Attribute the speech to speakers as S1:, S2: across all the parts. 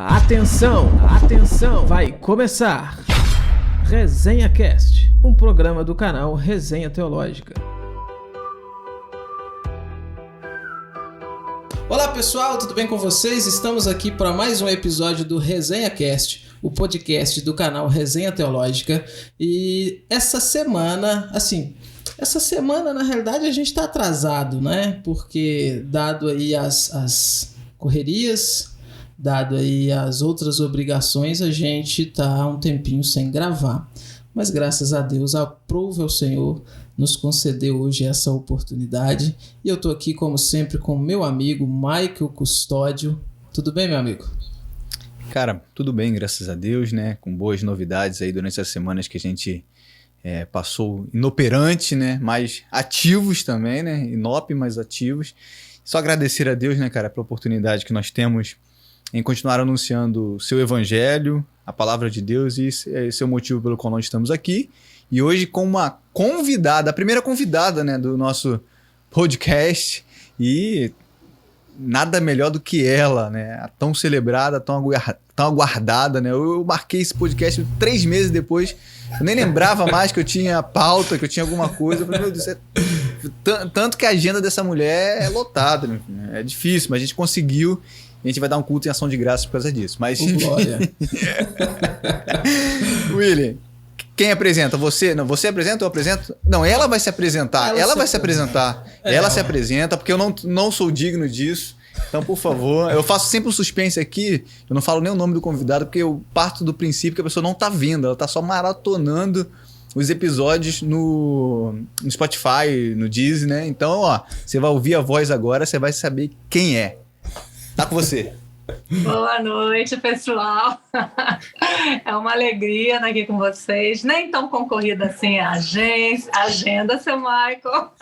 S1: Atenção, atenção, vai começar Resenha Cast, um programa do canal Resenha Teológica. Olá pessoal, tudo bem com vocês? Estamos aqui para mais um episódio do Resenha Cast, o podcast do canal Resenha Teológica. E essa semana na realidade a gente está atrasado, né? Porque dado aí as correrias, dado aí as outras obrigações, a gente tá um tempinho sem gravar. Mas graças a Deus, aprove ao Senhor nos conceder hoje essa oportunidade. E eu tô aqui, como sempre, com meu amigo Michael Custódio. Tudo bem, meu amigo?
S2: Cara, tudo bem, graças a Deus, né? Com boas novidades aí durante as semanas que a gente passou inoperante, né? Mas ativos também, né? Inop, mas ativos. Só agradecer a Deus, né, cara, pela oportunidade que nós temos em continuar anunciando o seu evangelho, a palavra de Deus, e esse é o motivo pelo qual nós estamos aqui. E hoje com uma convidada, a primeira convidada, né, do nosso podcast, e nada melhor do que ela, né, a tão celebrada, tão aguardada, né. Eu marquei esse podcast 3 meses depois, eu nem lembrava mais que eu tinha pauta, que eu tinha alguma coisa. Eu falei, meu Deus, tanto que a agenda dessa mulher é lotada, né? É difícil, mas a gente conseguiu. A gente vai dar um culto em ação de graças por causa disso. Mas,
S1: glória.
S2: William, quem apresenta? Você? Não, você apresenta ou eu apresento? Não, ela vai se apresentar. Ela vai se apresentar. Ela se apresenta, porque eu não sou digno disso. Então, por favor, eu faço sempre um suspense aqui. Eu não falo nem o nome do convidado, porque eu parto do princípio que a pessoa não tá vendo. Ela tá só maratonando os episódios no Spotify, no Deezer, né? Então, ó, você vai ouvir a voz agora, você vai saber quem é. Tá com você.
S3: Boa noite, pessoal. É uma alegria estar aqui com vocês. Nem tão concorrida assim a agenda, seu Michael.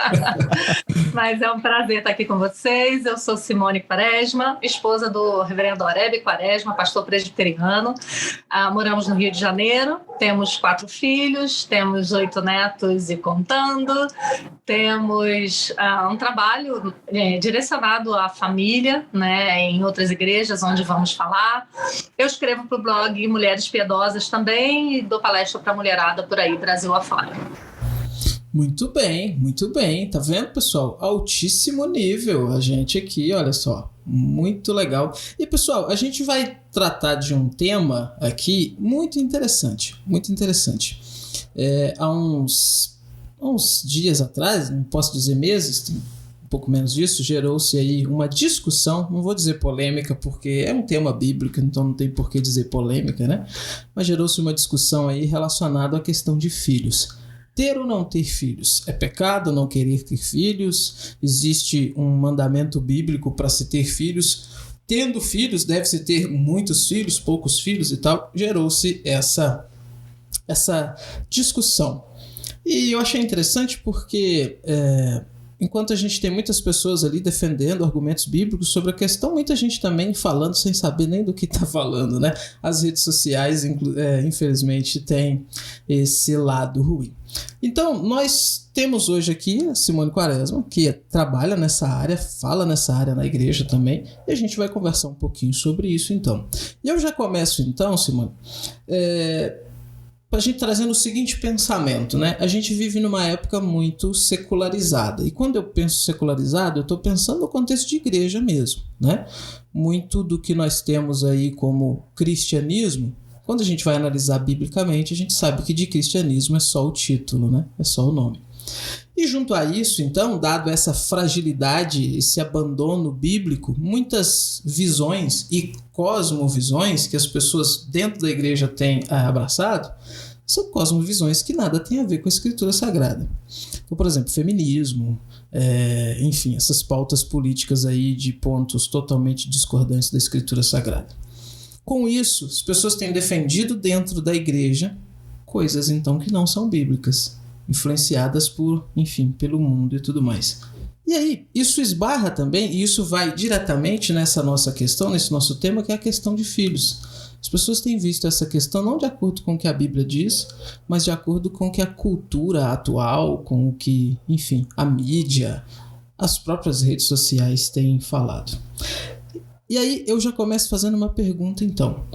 S3: Mas é um prazer estar aqui com vocês. Eu sou Simone Quaresma, esposa do reverendo Oreb Quaresma, pastor presbiteriano. Moramos no Rio de Janeiro, temos 4 filhos, temos 8 netos e contando. Temos um trabalho direcionado à família, né, em outras igrejas onde vamos falar. Eu escrevo para o blog Mulheres Piedosas também e dou palestra para a mulherada por aí, Brasil afora.
S1: Muito bem. Tá vendo, pessoal? Altíssimo nível. A gente aqui, olha só, muito legal. E, pessoal, a gente vai tratar de um tema aqui muito interessante. Há uns dias atrás, não posso dizer meses, um pouco menos disso, gerou-se aí uma discussão, não vou dizer polêmica, porque é um tema bíblico, então não tem por que dizer polêmica, né? Mas gerou-se uma discussão aí relacionada à questão de filhos. Ter ou não ter filhos? É pecado não querer ter filhos? Existe um mandamento bíblico para se ter filhos? Tendo filhos, deve-se ter muitos filhos, poucos filhos e tal? Gerou-se essa discussão. E eu achei interessante porque enquanto a gente tem muitas pessoas ali defendendo argumentos bíblicos sobre a questão, muita gente também falando sem saber nem do que está falando, né? As redes sociais, infelizmente, têm esse lado ruim. Então, nós temos hoje aqui a Simone Quaresma, que trabalha nessa área, fala nessa área na igreja também, e a gente vai conversar um pouquinho sobre isso, então. E eu já começo, então, Simone, para a gente trazendo o seguinte pensamento, né? A gente vive numa época muito secularizada. E quando eu penso secularizado, eu estou pensando no contexto de igreja mesmo, né? Muito do que nós temos aí como cristianismo, quando a gente vai analisar biblicamente, a gente sabe que de cristianismo é só o título, né? É só o nome. E junto a isso, então, dado essa fragilidade, esse abandono bíblico, muitas visões e cosmovisões que as pessoas dentro da igreja têm abraçado, são cosmovisões que nada tem a ver com a Escritura Sagrada. Então, por exemplo, feminismo, enfim, essas pautas políticas aí de pontos totalmente discordantes da Escritura Sagrada. Com isso, as pessoas têm defendido dentro da igreja coisas, então, que não são bíblicas, influenciadas pelo mundo e tudo mais. E aí, isso esbarra também, e isso vai diretamente nessa nossa questão, nesse nosso tema, que é a questão de filhos. As pessoas têm visto essa questão não de acordo com o que a Bíblia diz, mas de acordo com o que a cultura atual, com o que, enfim, a mídia, as próprias redes sociais têm falado. E aí eu já começo fazendo uma pergunta, então.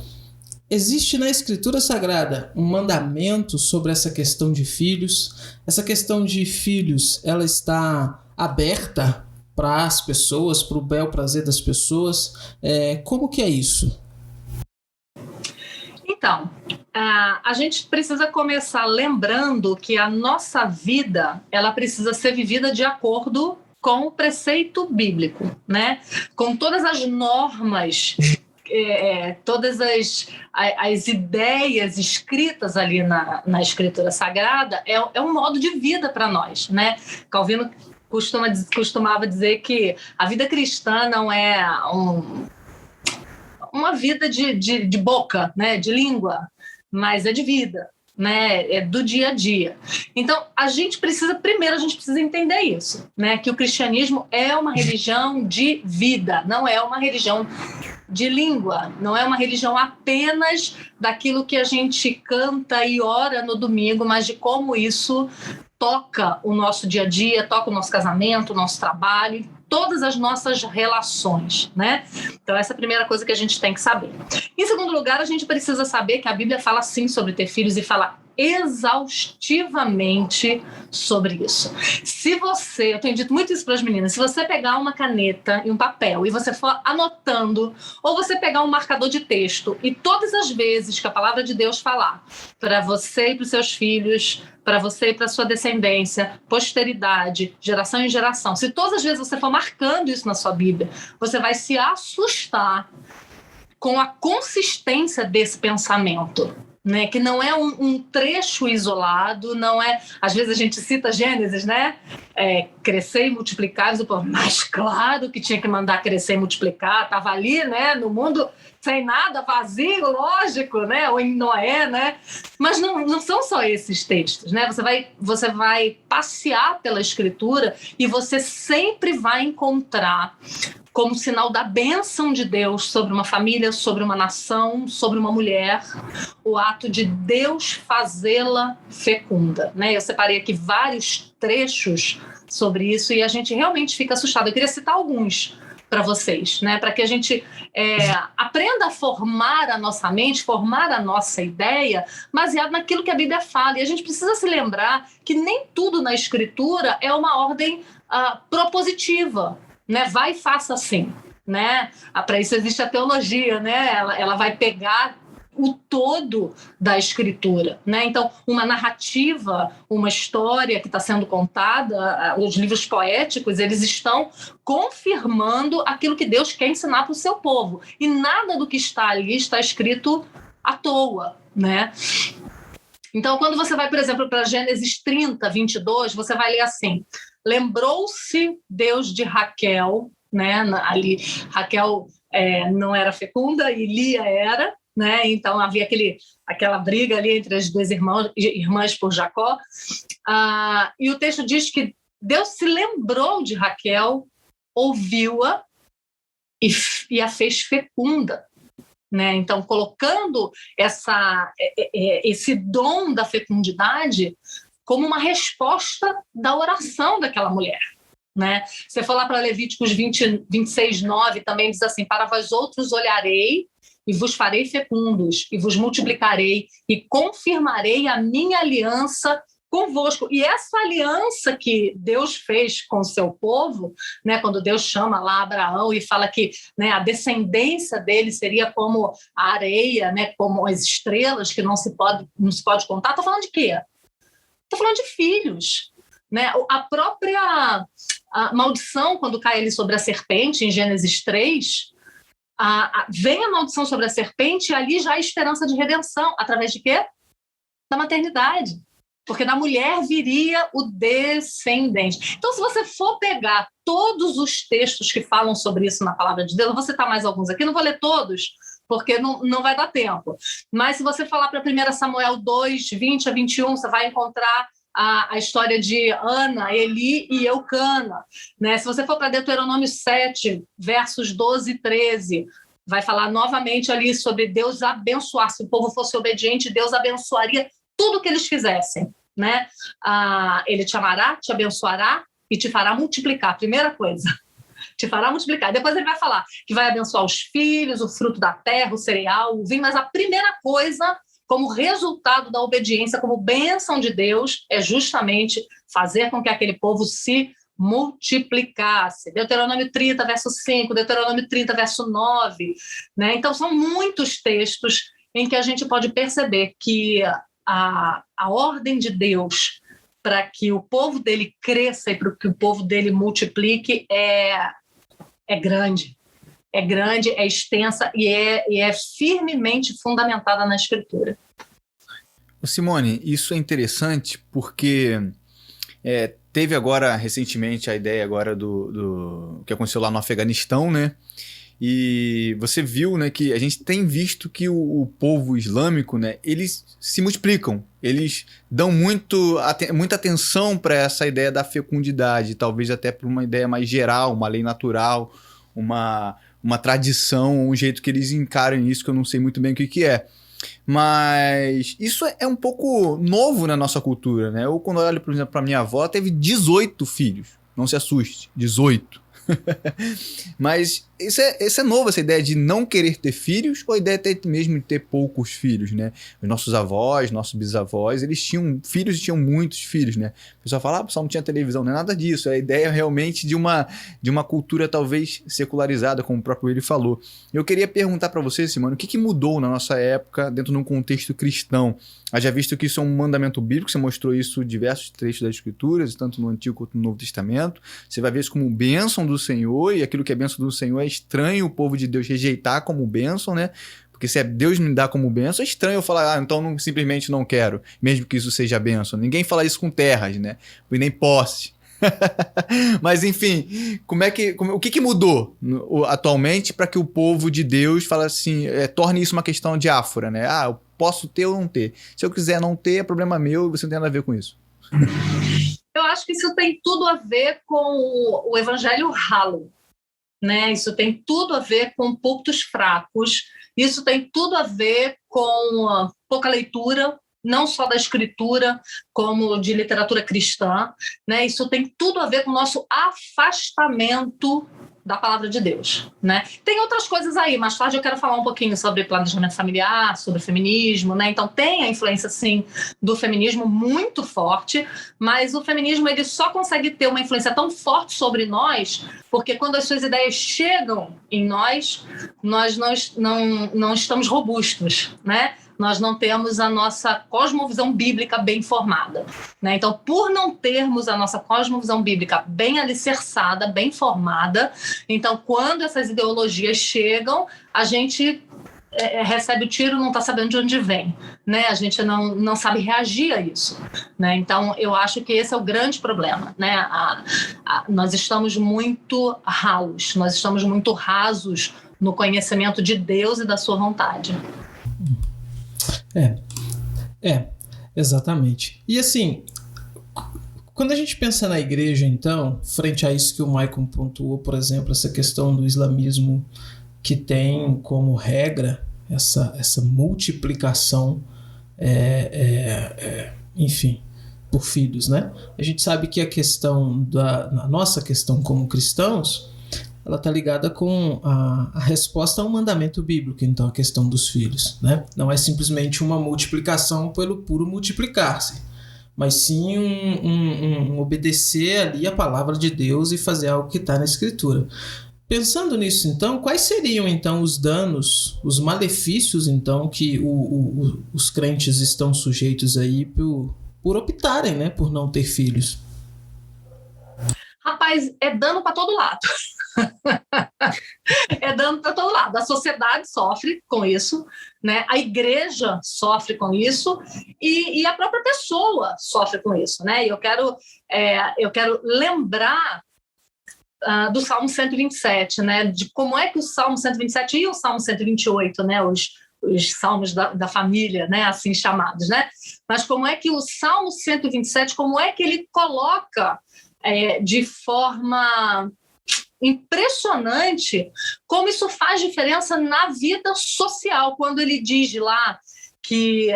S1: Existe na Escritura Sagrada um mandamento sobre essa questão de filhos? Essa questão de filhos, ela está aberta para as pessoas, para o bel prazer das pessoas? Como que é isso?
S3: Então, a gente precisa começar lembrando que a nossa vida, ela precisa ser vivida de acordo com o preceito bíblico, né? Com todas as normas, todas as ideias escritas ali na Escritura Sagrada, é um modo de vida para nós, né? Calvino costumava dizer que a vida cristã não é uma vida de boca, né? De língua, mas é de vida, né? É do dia a dia. Então, a gente precisa entender isso, né? Que o cristianismo é uma religião de vida, não é uma religião de língua, não é uma religião apenas daquilo que a gente canta e ora no domingo, mas de como isso toca o nosso dia a dia, toca o nosso casamento, o nosso trabalho, todas as nossas relações, né? Então, essa é a primeira coisa que a gente tem que saber. Em segundo lugar, a gente precisa saber que a Bíblia fala sim sobre ter filhos e fala exaustivamente sobre isso. Eu tenho dito muito isso para as meninas, se você pegar uma caneta e um papel e você for anotando, ou você pegar um marcador de texto e todas as vezes que a palavra de Deus falar para você e para os seus filhos, para você e para a sua descendência, posteridade, geração em geração, se todas as vezes você for marcando isso na sua Bíblia, você vai se assustar com a consistência desse pensamento, né? Que não é um trecho isolado, não é... Às vezes a gente cita Gênesis, né? Crescer e multiplicar, mas claro que tinha que mandar crescer e multiplicar, estava ali, né? No mundo sem nada, vazio, lógico, né? Ou em Noé, né? Mas não são só esses textos, né? Você vai passear pela Escritura e você sempre vai encontrar como sinal da bênção de Deus sobre uma família, sobre uma nação, sobre uma mulher, o ato de Deus fazê-la fecunda, né? Eu separei aqui vários trechos sobre isso e a gente realmente fica assustado. Eu queria citar alguns para vocês, né? Para que a gente aprenda a formar a nossa mente, formar a nossa ideia, baseado naquilo que a Bíblia fala. E a gente precisa se lembrar que nem tudo na Escritura é uma ordem propositiva, né? Vai e faça assim, né? Para isso existe a teologia, né? Ela vai pegar o todo da Escritura, né? Então, uma narrativa, uma história que está sendo contada, os livros poéticos, eles estão confirmando aquilo que Deus quer ensinar para o seu povo. E nada do que está ali está escrito à toa, né? Então, quando você vai, por exemplo, para Gênesis 30, 22, você vai ler assim: lembrou-se Deus de Raquel, né? Ali, Raquel não era fecunda e Lia era, né? Então havia aquela briga ali entre as duas irmãs por Jacó. E o texto diz que Deus se lembrou de Raquel, ouviu-a e a fez fecunda. Né? Então, colocando esse dom da fecundidade como uma resposta da oração daquela mulher. Né? Você for lá para Levíticos 26, 9, também diz assim: para vós outros olharei e vos farei fecundos, e vos multiplicarei, e confirmarei a minha aliança convosco. E essa aliança que Deus fez com o seu povo, né, quando Deus chama lá Abraão e fala que, né, a descendência dele seria como a areia, né, como as estrelas que não se pode contar, está falando de quê? Está falando de filhos. Né? A própria maldição, quando cai ali sobre a serpente, em Gênesis 3, vem a maldição sobre a serpente e ali já há esperança de redenção. Através de quê? Da maternidade. Porque da mulher viria o descendente. Então, se você for pegar todos os textos que falam sobre isso na palavra de Deus, eu vou citar mais alguns aqui, não vou ler todos, porque não vai dar tempo. Mas se você falar para 1 Samuel 2, 20 a 21, você vai encontrar a história de Ana, Eli e Eucana. Né? Se você for para Deuteronômio 7, versos 12 e 13, vai falar novamente ali sobre Deus abençoar. Se o povo fosse obediente, Deus abençoaria tudo que eles fizessem, né? Ele te amará, te abençoará e te fará multiplicar. Primeira coisa, te fará multiplicar. Depois ele vai falar que vai abençoar os filhos, o fruto da terra, o cereal, o vinho, mas a primeira coisa, como resultado da obediência, como bênção de Deus, é justamente fazer com que aquele povo se multiplicasse. Deuteronômio 30, verso 5, Deuteronômio 30, verso 9. Né? Então, são muitos textos em que a gente pode perceber que a ordem de Deus para que o povo dele cresça e para que o povo dele multiplique é grande. É grande, é extensa e é firmemente fundamentada na Escritura.
S2: Simone, isso é interessante porque teve agora, recentemente, a ideia agora do que aconteceu lá no Afeganistão, né? E você viu, né, que a gente tem visto que o povo islâmico, né, eles se multiplicam, eles dão muita atenção para essa ideia da fecundidade, talvez até para uma ideia mais geral, uma lei natural, uma tradição, um jeito que eles encaram isso, que eu não sei muito bem o que é. Mas isso é um pouco novo na nossa cultura, né? Eu, quando olho, por exemplo, para minha avó, teve 18 filhos. Não se assuste, 18. Mas isso é novo, essa ideia de não querer ter filhos, ou a ideia mesmo de ter poucos filhos, né? Os nossos avós, nossos bisavós, eles tinham filhos e tinham muitos filhos, né? O pessoal fala, o pessoal não tinha televisão, não é nada disso. É a ideia realmente de uma cultura talvez secularizada, como o próprio ele falou. Eu queria perguntar para você, Simone, o que mudou na nossa época dentro de um contexto cristão? Já visto que isso é um mandamento bíblico, você mostrou isso em diversos trechos das Escrituras, tanto no Antigo quanto no Novo Testamento. Você vai ver isso como bênção do Senhor, e aquilo que é bênção do Senhor é estranho o povo de Deus rejeitar como bênção, né? Porque se Deus me dá como bênção, é estranho eu falar, então simplesmente não quero, mesmo que isso seja bênção. Ninguém fala isso com terras, né? E nem posse. Mas enfim, o que mudou atualmente para que o povo de Deus fala assim, torne isso uma questão diáfora, né? Eu posso ter ou não ter. Se eu quiser não ter, é problema meu e você não tem nada a ver com isso.
S3: Eu acho que isso tem tudo a ver com o evangelho ralo, né? Isso tem tudo a ver com púlpitos fracos, isso tem tudo a ver com pouca leitura, não só da escritura, como de literatura cristã, né? Isso tem tudo a ver com o nosso afastamento da palavra de Deus, né? Tem outras coisas aí, mais tarde eu quero falar um pouquinho sobre planejamento familiar, sobre feminismo, né? Então tem a influência, sim, do feminismo muito forte, mas o feminismo ele só consegue ter uma influência tão forte sobre nós porque quando as suas ideias chegam em nós não estamos robustos, né? Nós não temos a nossa cosmovisão bíblica bem formada, né? Então, por não termos a nossa cosmovisão bíblica bem alicerçada, bem formada, então, quando essas ideologias chegam, a gente recebe o tiro, não está sabendo de onde vem, né? A gente não sabe reagir a isso, né? Então, eu acho que esse é o grande problema, né? Nós estamos muito ralos, nós estamos muito rasos no conhecimento de Deus e da sua vontade.
S1: Exatamente. E assim, quando a gente pensa na igreja, então, frente a isso que o Maicon pontuou, por exemplo, essa questão do islamismo que tem como regra essa multiplicação, enfim, por filhos, né? A gente sabe que a nossa questão como cristãos, ela está ligada com a resposta a um mandamento bíblico, então a questão dos filhos, né? Não é simplesmente uma multiplicação pelo puro multiplicar-se, mas sim um obedecer ali a palavra de Deus e fazer algo que está na Escritura. Pensando nisso, então, quais seriam então os danos, os malefícios então que os crentes estão sujeitos aí por optarem, né, por não ter filhos?
S3: Rapaz, é dano para todo lado. É dano para todo lado. A sociedade sofre com isso, né? A igreja sofre com isso e a própria pessoa sofre com isso, né? E eu quero lembrar do Salmo 127, né? De como é que o Salmo 127 e o Salmo 128, né? Os salmos da família, né? Assim chamados, né? Mas como é que o Salmo 127, como é que ele coloca de forma impressionante como isso faz diferença na vida social, quando ele diz lá que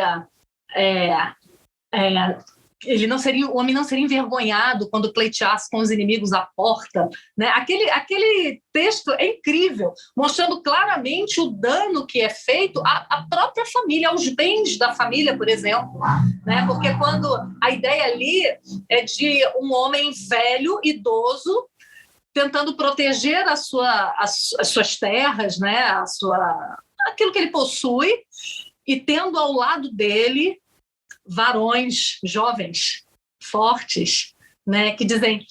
S3: o homem não seria envergonhado quando pleiteasse com os inimigos à porta, né? Aquele texto é incrível, mostrando claramente o dano que é feito à própria família, aos bens da família, por exemplo, né? Porque quando a ideia ali é de um homem velho, idoso, tentando proteger as suas terras, né? Aquilo que ele possui, e tendo ao lado dele varões jovens, fortes, né, que dizem,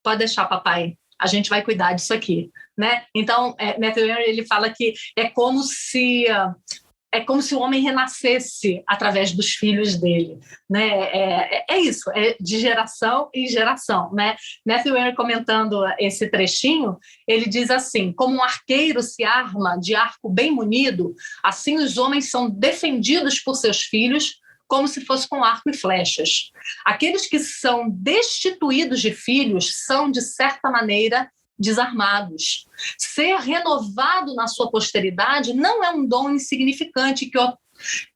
S3: pode deixar, papai, a gente vai cuidar disso aqui, né? Então, Matthew Henry, ele fala que é como se o homem renascesse através dos filhos dele, né? É isso, é de geração em geração, né? Matthew Henry, comentando esse trechinho, ele diz assim: como um arqueiro se arma de arco bem munido, assim os homens são defendidos por seus filhos, como se fosse com arco e flechas. Aqueles que são destituídos de filhos são, de certa maneira, desarmados. Ser renovado na sua posteridade não é um dom insignificante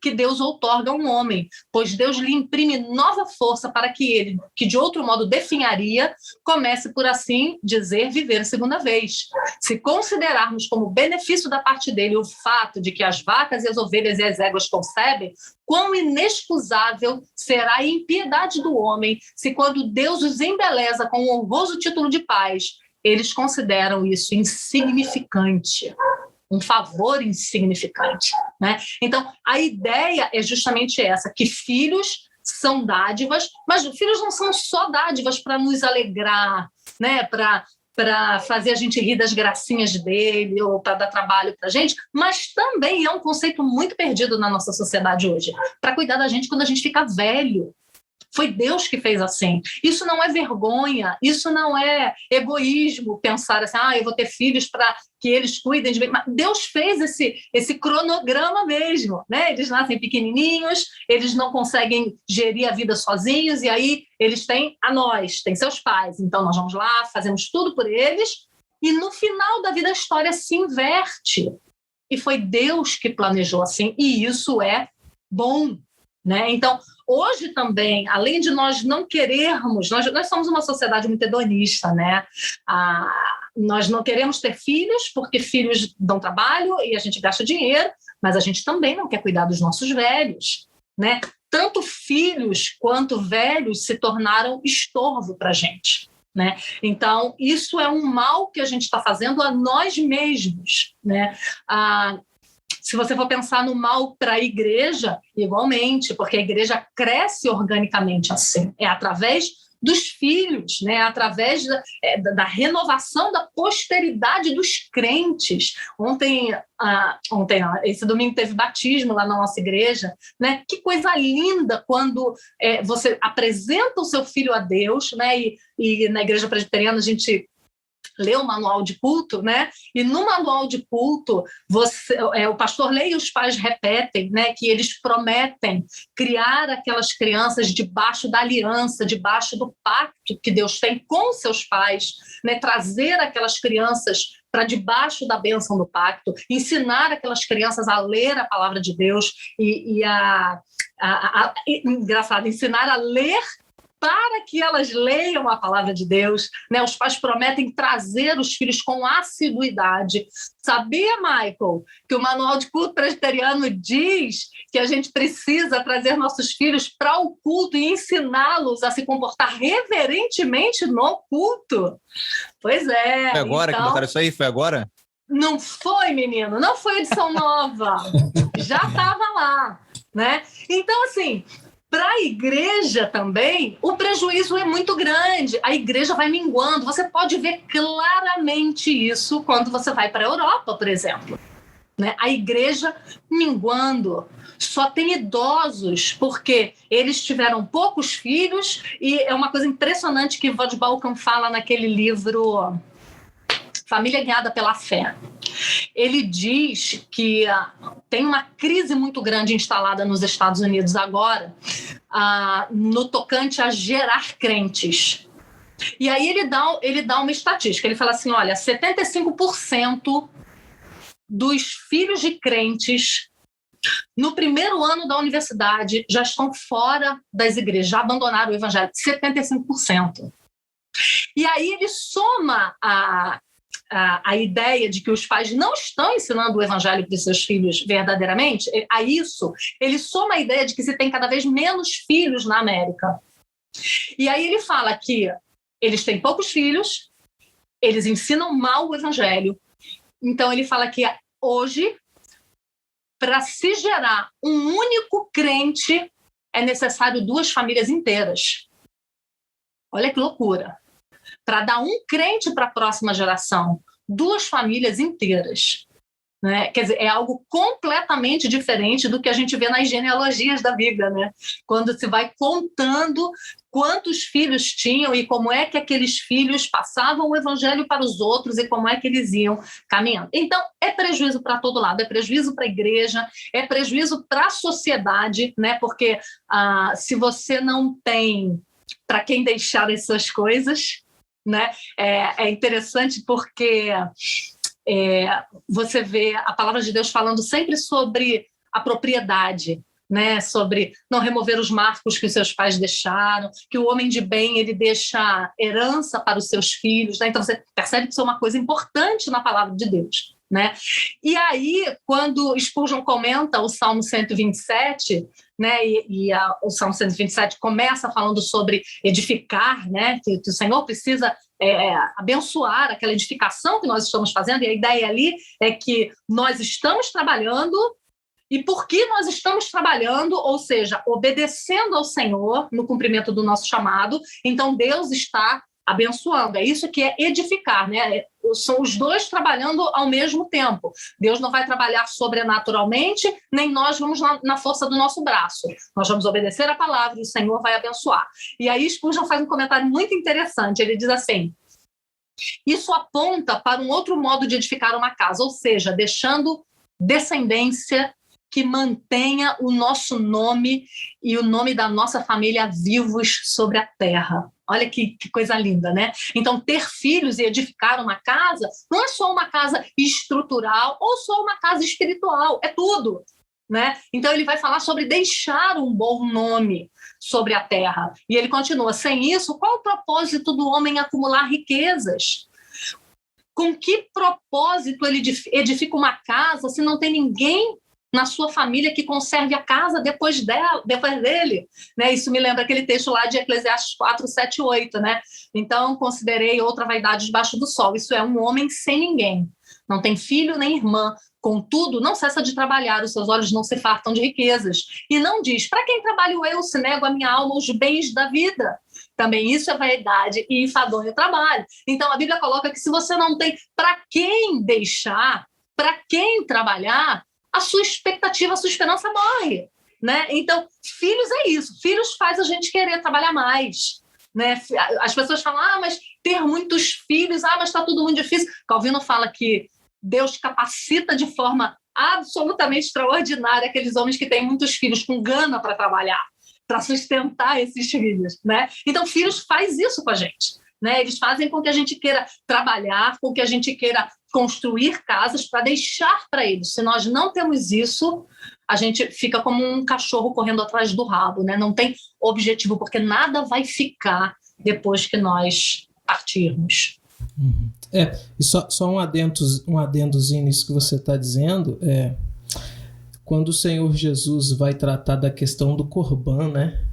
S3: que Deus outorga a um homem, pois Deus lhe imprime nova força para que ele, que de outro modo definharia, comece, por assim dizer, viver segunda vez. Se considerarmos como benefício da parte dele o fato de que as vacas e as ovelhas e as éguas concebem, quão inexcusável será a impiedade do homem se, quando Deus os embeleza com o honroso título de pais, eles consideram isso insignificante, um favor insignificante, né? Então, a ideia é justamente essa, que filhos são dádivas, mas filhos não são só dádivas para nos alegrar, né? Para fazer a gente rir das gracinhas dele ou para dar trabalho para a gente, mas também é um conceito muito perdido na nossa sociedade hoje, para cuidar da gente quando a gente fica velho. Foi Deus que fez assim. Isso não é vergonha, isso não é egoísmo, pensar assim, eu vou ter filhos para que eles cuidem de mim. Mas Deus fez esse cronograma mesmo, né? Eles nascem pequenininhos, eles não conseguem gerir a vida sozinhos, e aí eles têm a nós, têm seus pais. Então nós vamos lá, fazemos tudo por eles, e no final da vida a história se inverte. E foi Deus que planejou assim, e isso é bom, né? Então, hoje também, além de nós não querermos, nós somos uma sociedade muito hedonista, né? Nós não queremos ter filhos, porque filhos dão trabalho e a gente gasta dinheiro, mas a gente também não quer cuidar dos nossos velhos, né? Tanto filhos quanto velhos se tornaram estorvo para a gente, né? Então, isso é um mal que a gente está fazendo a nós mesmos, né? Se você for pensar no mal para a igreja, igualmente, porque a igreja cresce organicamente assim, é através dos filhos, né? Através da renovação da posteridade dos crentes. Ontem, esse domingo teve batismo lá na nossa igreja, né? Que coisa linda quando você apresenta o seu filho a Deus, né? E na igreja presbiteriana a gente lê o manual de culto, né? E no manual de culto, o pastor lê e os pais repetem, né? Que eles prometem criar aquelas crianças debaixo da aliança, debaixo do pacto que Deus tem com seus pais, né? Trazer aquelas crianças para debaixo da bênção do pacto, ensinar aquelas crianças a ler a palavra de Deus engraçado, ensinar a ler para que elas leiam a palavra de Deus, né? Os pais prometem trazer os filhos com assiduidade. Sabia, Michael, que o Manual de Culto Presbiteriano diz que a gente precisa trazer nossos filhos para o culto e ensiná-los a se comportar reverentemente no culto? Pois é.
S2: Foi agora que botaram isso aí? Foi agora?
S3: Não foi, menino. Não foi edição nova. Já estava lá, né? Então, assim, para a igreja também, o prejuízo é muito grande. A igreja vai minguando. Você pode ver claramente isso quando você vai para a Europa, por exemplo, né? A igreja minguando. Só tem idosos, porque eles tiveram poucos filhos, e é uma coisa impressionante que Vodd Baucham fala naquele livro Família Guiada pela Fé. Ele diz que tem uma crise muito grande instalada nos Estados Unidos agora, no tocante a gerar crentes. E aí ele dá uma estatística, ele fala assim, olha, 75% dos filhos de crentes no primeiro ano da universidade, já estão fora das igrejas, já abandonaram o evangelho, 75%. E aí ele soma a ideia de que os pais não estão ensinando o evangelho para os seus filhos verdadeiramente, a isso, ele soma a ideia de que se tem cada vez menos filhos na América. E aí ele fala que eles têm poucos filhos, eles ensinam mal o evangelho. Então ele fala que hoje, para se gerar um único crente, é necessário 2 famílias inteiras. Olha que loucura. Para dar um crente para a próxima geração, 2 famílias inteiras. Né? Quer dizer, é algo completamente diferente do que a gente vê nas genealogias da Bíblia, né? Quando se vai contando quantos filhos tinham e como é que aqueles filhos passavam o evangelho para os outros e como é que eles iam caminhando. Então, é prejuízo para todo lado, é prejuízo para a igreja, é prejuízo para a sociedade, né? Porque se você não tem para quem deixar as suas coisas, né? É interessante porque você vê a palavra de Deus falando sempre sobre a propriedade, né? Sobre não remover os marcos que os seus pais deixaram, que o homem de bem ele deixa herança para os seus filhos, né? Então você percebe que isso é uma coisa importante na palavra de Deus, né? E aí, quando Spurgeon comenta o Salmo 127, né, o Salmo 127 começa falando sobre edificar, né, que o Senhor precisa abençoar aquela edificação que nós estamos fazendo, e a ideia ali é que nós estamos trabalhando, e porque nós estamos trabalhando, ou seja, obedecendo ao Senhor no cumprimento do nosso chamado, então Deus está abençoando. É isso que é edificar, né? São os 2 trabalhando ao mesmo tempo. Deus não vai trabalhar sobrenaturalmente, nem nós vamos na força do nosso braço. Nós vamos obedecer a palavra e o Senhor vai abençoar. E aí Spurgeon faz um comentário muito interessante. Ele diz assim: isso aponta para um outro modo de edificar uma casa, ou seja, deixando descendência que mantenha o nosso nome e o nome da nossa família vivos sobre a terra. Olha que coisa linda, né? Então, ter filhos e edificar uma casa não é só uma casa estrutural ou só uma casa espiritual, é tudo, né? Então, ele vai falar sobre deixar um bom nome sobre a terra. E ele continua: sem isso, qual o propósito do homem acumular riquezas? Com que propósito ele edifica uma casa se não tem ninguém na sua família que conserve a casa depois dele, né? Isso me lembra aquele texto lá de Eclesiastes 4, 7, 8, né? Então, considerei outra vaidade debaixo do sol. Isso é um homem sem ninguém, não tem filho nem irmã, contudo, não cessa de trabalhar, os seus olhos não se fartam de riquezas. E não diz: para quem trabalho eu, se nego a minha alma os bens da vida? Também isso é vaidade e enfadonho trabalho. Então, a Bíblia coloca que se você não tem para quem deixar, para quem trabalhar, a sua expectativa, a sua esperança morre, né? Então, filhos é isso. Filhos faz a gente querer trabalhar mais, né? As pessoas falam: mas ter muitos filhos, mas está tudo muito difícil. Calvino fala que Deus capacita de forma absolutamente extraordinária aqueles homens que têm muitos filhos com gana para trabalhar, para sustentar esses filhos, né? Então, filhos faz isso com a gente, né? Eles fazem com que a gente queira trabalhar, com que a gente queira construir casas para deixar para eles. Se nós não temos isso, a gente fica como um cachorro correndo atrás do rabo, né? Não tem objetivo, porque nada vai ficar depois que nós partirmos.
S1: E só um adendozinho nisso que você está dizendo, quando o Senhor Jesus vai tratar da questão do Corban, né?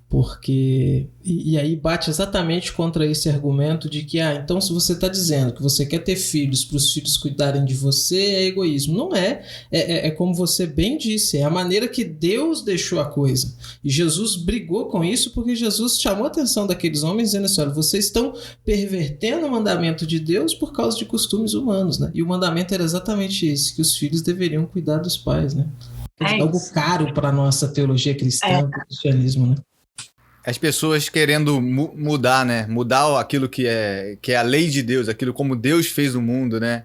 S1: Porque e aí bate exatamente contra esse argumento de que então se você está dizendo que você quer ter filhos para os filhos cuidarem de você, é egoísmo. Não é como você bem disse, é a maneira que Deus deixou a coisa, e Jesus brigou com isso, porque Jesus chamou a atenção daqueles homens dizendo assim: olha, vocês estão pervertendo o mandamento de Deus por causa de costumes humanos, né? E o mandamento era exatamente esse, que os filhos deveriam cuidar dos pais, né? É algo caro para a nossa teologia cristã, para o cristianismo, né?
S2: As pessoas querendo mudar, né? Mudar aquilo que é a lei de Deus, aquilo como Deus fez o mundo, né?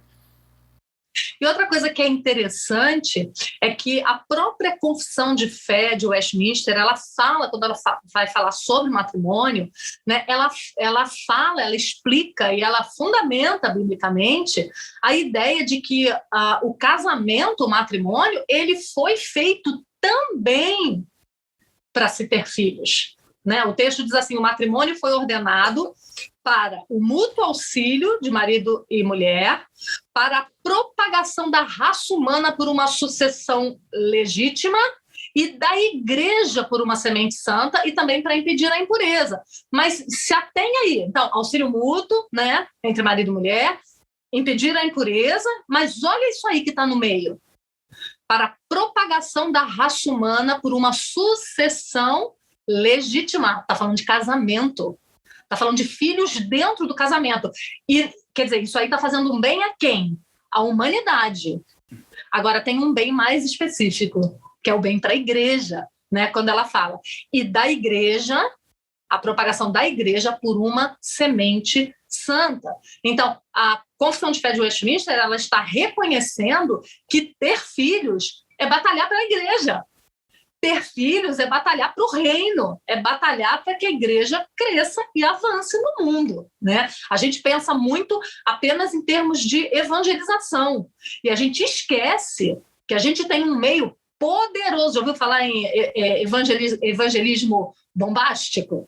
S3: E outra coisa que é interessante é que a própria confissão de fé de Westminster, ela fala, quando ela vai falar sobre matrimônio, né, ela fala, ela explica e ela fundamenta biblicamente a ideia de que o casamento, o matrimônio, ele foi feito também para se ter filhos. Né? O texto diz assim: o matrimônio foi ordenado para o mútuo auxílio de marido e mulher, para a propagação da raça humana por uma sucessão legítima e da igreja por uma semente santa e também para impedir a impureza. Mas se atém aí, então, auxílio mútuo, né, entre marido e mulher, impedir a impureza, mas olha isso aí que está no meio. Para a propagação da raça humana por uma sucessão legítima. Está falando de casamento. Está falando de filhos dentro do casamento. E, quer dizer, isso aí está fazendo um bem a quem? A humanidade. Agora, tem um bem mais específico, que é o bem para a igreja, né? Quando ela fala. E da igreja, a propagação da igreja por uma semente santa. Então, a Confissão de Fé de Westminster, ela está reconhecendo que ter filhos é batalhar para a igreja. Ter filhos é batalhar para o reino, é batalhar para que a igreja cresça e avance no mundo. Né? A gente pensa muito apenas em termos de evangelização, e a gente esquece que a gente tem um meio poderoso. Já ouviu falar em evangelismo bombástico?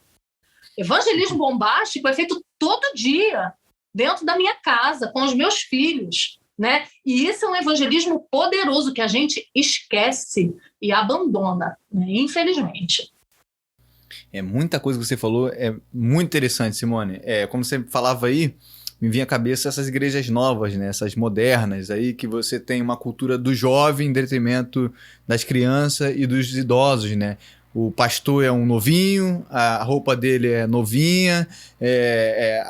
S3: Evangelismo bombástico é feito todo dia, dentro da minha casa, com os meus filhos. Né? E isso é um evangelismo poderoso que a gente esquece e abandona, né? Infelizmente.
S2: É muita coisa que você falou, é muito interessante, Simone. Como você falava aí, me vinha à cabeça essas igrejas novas, né? Essas modernas aí, que você tem uma cultura do jovem em detrimento das crianças e dos idosos, né? O pastor é um novinho, a roupa dele é novinha,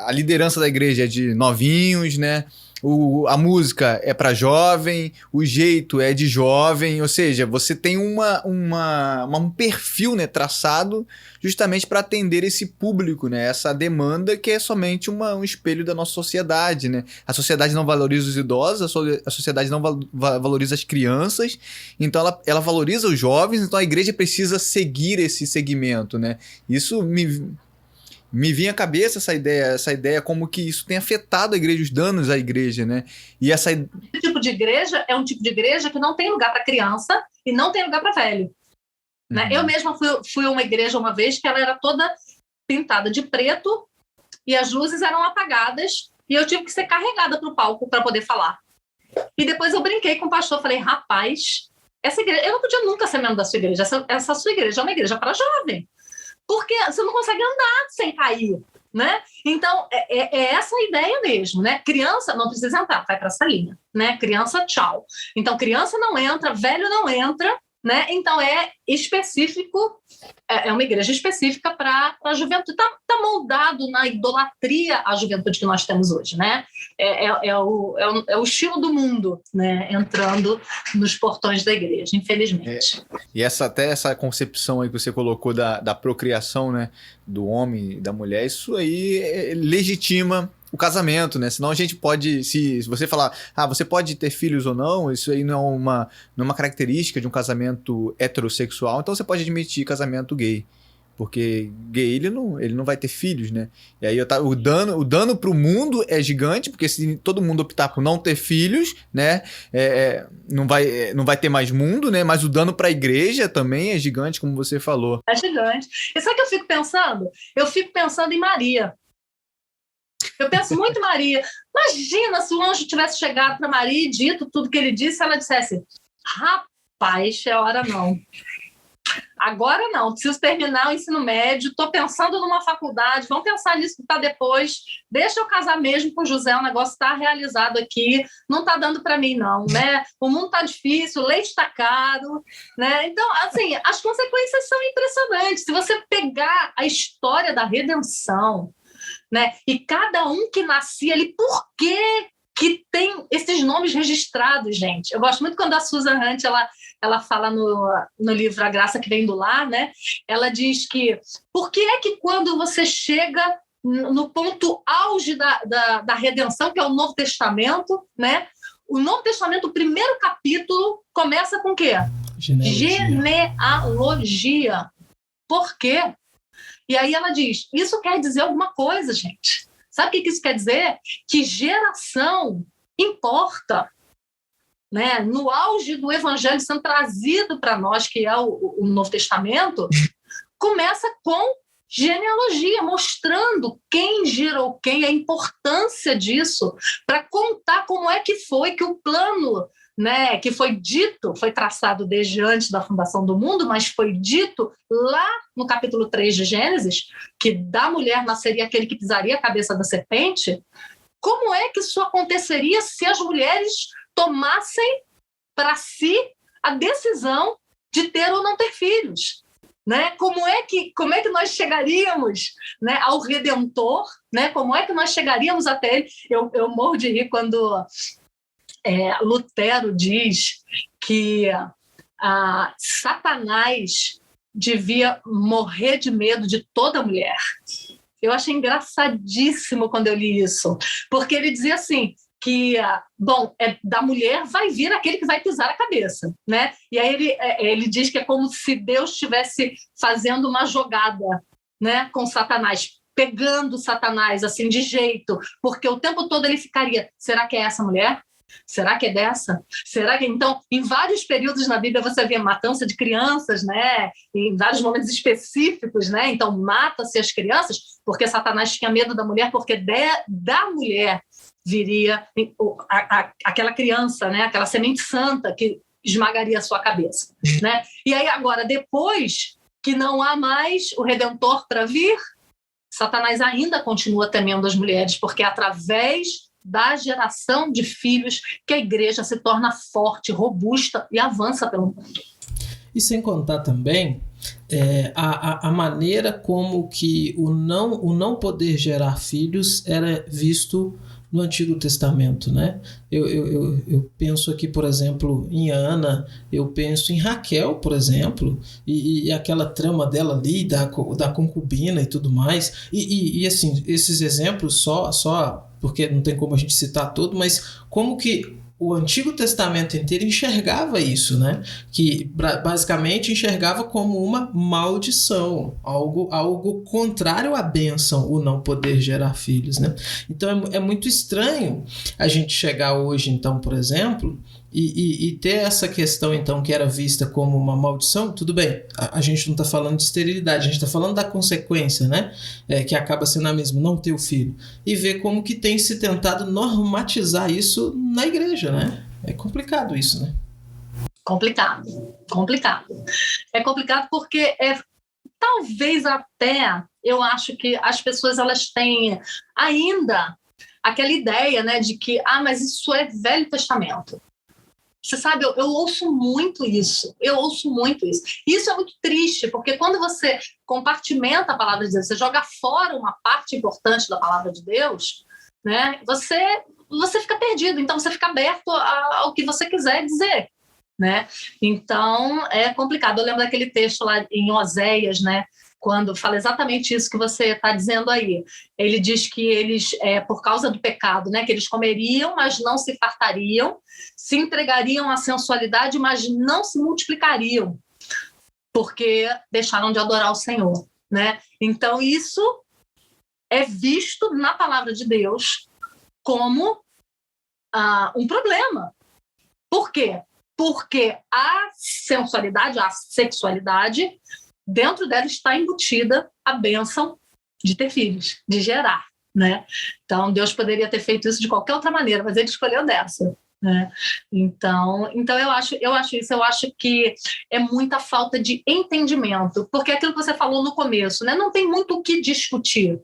S2: a liderança da igreja é de novinhos, né? A música é para jovem, o jeito é de jovem, ou seja, você tem um perfil, né, traçado justamente para atender esse público, né, essa demanda que é somente um espelho da nossa sociedade. Né? A sociedade não valoriza os idosos, a sociedade não valoriza as crianças, então ela valoriza os jovens, então a igreja precisa seguir esse segmento. Né? Isso me vinha à cabeça essa ideia como que isso tem afetado a igreja, os danos à igreja, né? E esse
S3: tipo de igreja é um tipo de igreja que não tem lugar para criança e não tem lugar para velho. Uhum. Né? Eu mesma fui a uma igreja uma vez que ela era toda pintada de preto e as luzes eram apagadas e eu tive que ser carregada para o palco para poder falar. E depois eu brinquei com o pastor, falei: rapaz, essa igreja, eu não podia nunca ser membro da sua igreja, essa sua igreja é uma igreja para jovem. Porque você não consegue andar sem cair, né? Então, é essa a ideia mesmo, né? Criança não precisa entrar, vai para a salinha, né? Criança, tchau. Então, criança não entra, velho não entra, né? Então, é específico, é uma igreja específica para a juventude. Está moldado na idolatria à juventude que nós temos hoje, né? É o estilo do mundo, né? Entrando nos portões da igreja, infelizmente.
S2: E até essa concepção aí que você colocou da procriação, né? Do homem e da mulher, isso aí legitima o casamento, né? Senão a gente pode, se você falar, você pode ter filhos ou não, isso aí não é uma característica de um casamento heterossexual, então você pode admitir casamento gay, porque gay ele não vai ter filhos, né? E aí o dano pro mundo é gigante, porque se todo mundo optar por não ter filhos, né, não vai ter mais mundo, né? Mas o dano para a igreja também é gigante, como você falou.
S3: É gigante. E sabe o que eu fico pensando? Eu fico pensando em Maria. Eu penso muito em Maria. Imagina se o anjo tivesse chegado para Maria e dito tudo que ele disse, ela dissesse: rapaz, é hora não. Agora não, preciso terminar o ensino médio, estou pensando numa faculdade, vamos pensar nisso para depois, deixa eu casar mesmo com o José, o negócio está realizado aqui, não está dando para mim não, né? O mundo está difícil, o leite está caro, né? Então, assim, as consequências são impressionantes. Se você pegar a história da redenção, né? E cada um que nascia ali, por que tem esses nomes registrados, gente? Eu gosto muito quando a Susan Hunt ela fala no livro A Graça que Vem do Lar, né? Ela diz que por que é que quando você chega no ponto auge da redenção, que é o Novo Testamento, né? o Novo Testamento, o primeiro capítulo, começa com o quê? Genealogia. Por quê? E aí ela diz, isso quer dizer alguma coisa, gente. Sabe o que isso quer dizer? Que geração importa. Né? No auge do evangelho sendo trazido para nós, que é o Novo Testamento, começa com genealogia, mostrando quem gerou quem, a importância disso, para contar como é que foi que o plano, né, que foi dito, foi traçado desde antes da fundação do mundo, mas foi dito lá no capítulo 3 de Gênesis, que da mulher nasceria aquele que pisaria a cabeça da serpente. Como é que isso aconteceria se as mulheres tomassem para si a decisão de ter ou não ter filhos? Né? Como é que nós chegaríamos, né, ao Redentor? Né? Como é que nós chegaríamos até ele? Eu morro de rir quando Lutero diz que Satanás devia morrer de medo de toda mulher. Eu achei engraçadíssimo quando eu li isso, porque ele dizia assim, que, da mulher vai vir aquele que vai pisar a cabeça, né? E aí ele diz que é como se Deus estivesse fazendo uma jogada, né, com Satanás, pegando Satanás assim de jeito, porque o tempo todo ele ficaria, será que é essa mulher? Será que é dessa? Será que... Então, em vários períodos na Bíblia você vê matança de crianças, né? Em vários momentos específicos, né? Então, mata-se as crianças porque Satanás tinha medo da mulher, porque da mulher viria aquela criança, né? Aquela semente santa que esmagaria a sua cabeça, né? E aí agora, depois que não há mais o Redentor para vir, Satanás ainda continua temendo as mulheres, porque é através da geração de filhos que a igreja se torna forte, robusta e avança pelo mundo.
S1: E sem contar também a maneira como que o não poder gerar filhos era visto no Antigo Testamento, né? Eu penso aqui, por exemplo, em Ana, eu penso em Raquel, por exemplo, e aquela trama dela ali, da concubina e tudo mais, e assim, esses exemplos só porque não tem como a gente citar tudo, mas como que o Antigo Testamento inteiro enxergava isso, né? Que basicamente enxergava como uma maldição, algo contrário à bênção, o não poder gerar filhos, né? Então é muito estranho a gente chegar hoje, então, por exemplo, e ter essa questão, então, que era vista como uma maldição. Tudo bem, a gente não está falando de esterilidade, a gente está falando da consequência, né? Que acaba sendo a mesma, não ter o filho. E ver como que tem se tentado normatizar isso na igreja, né? É complicado isso, né?
S3: Complicado. É complicado porque talvez até, eu acho que as pessoas elas têm ainda aquela ideia, né, de que, mas isso é Velho Testamento. Você sabe, eu ouço muito isso. Isso é muito triste, porque quando você compartimenta a palavra de Deus, você joga fora uma parte importante da palavra de Deus, né? Você fica perdido, então você fica aberto ao que você quiser dizer, né? Então, é complicado. Eu lembro daquele texto lá em Oséias, né? Quando fala exatamente isso que você está dizendo aí. Ele diz que eles, por causa do pecado, né, que eles comeriam, mas não se fartariam, se entregariam à sensualidade, mas não se multiplicariam, porque deixaram de adorar o Senhor, né? Então, isso é visto na palavra de Deus como um problema. Por quê? Porque a sensualidade, a sexualidade, dentro dela está embutida a bênção de ter filhos, de gerar, né? Então, Deus poderia ter feito isso de qualquer outra maneira, mas ele escolheu dessa, né? Então eu acho isso, eu acho que é muita falta de entendimento, porque é aquilo que você falou no começo, né? Não tem muito o que discutir,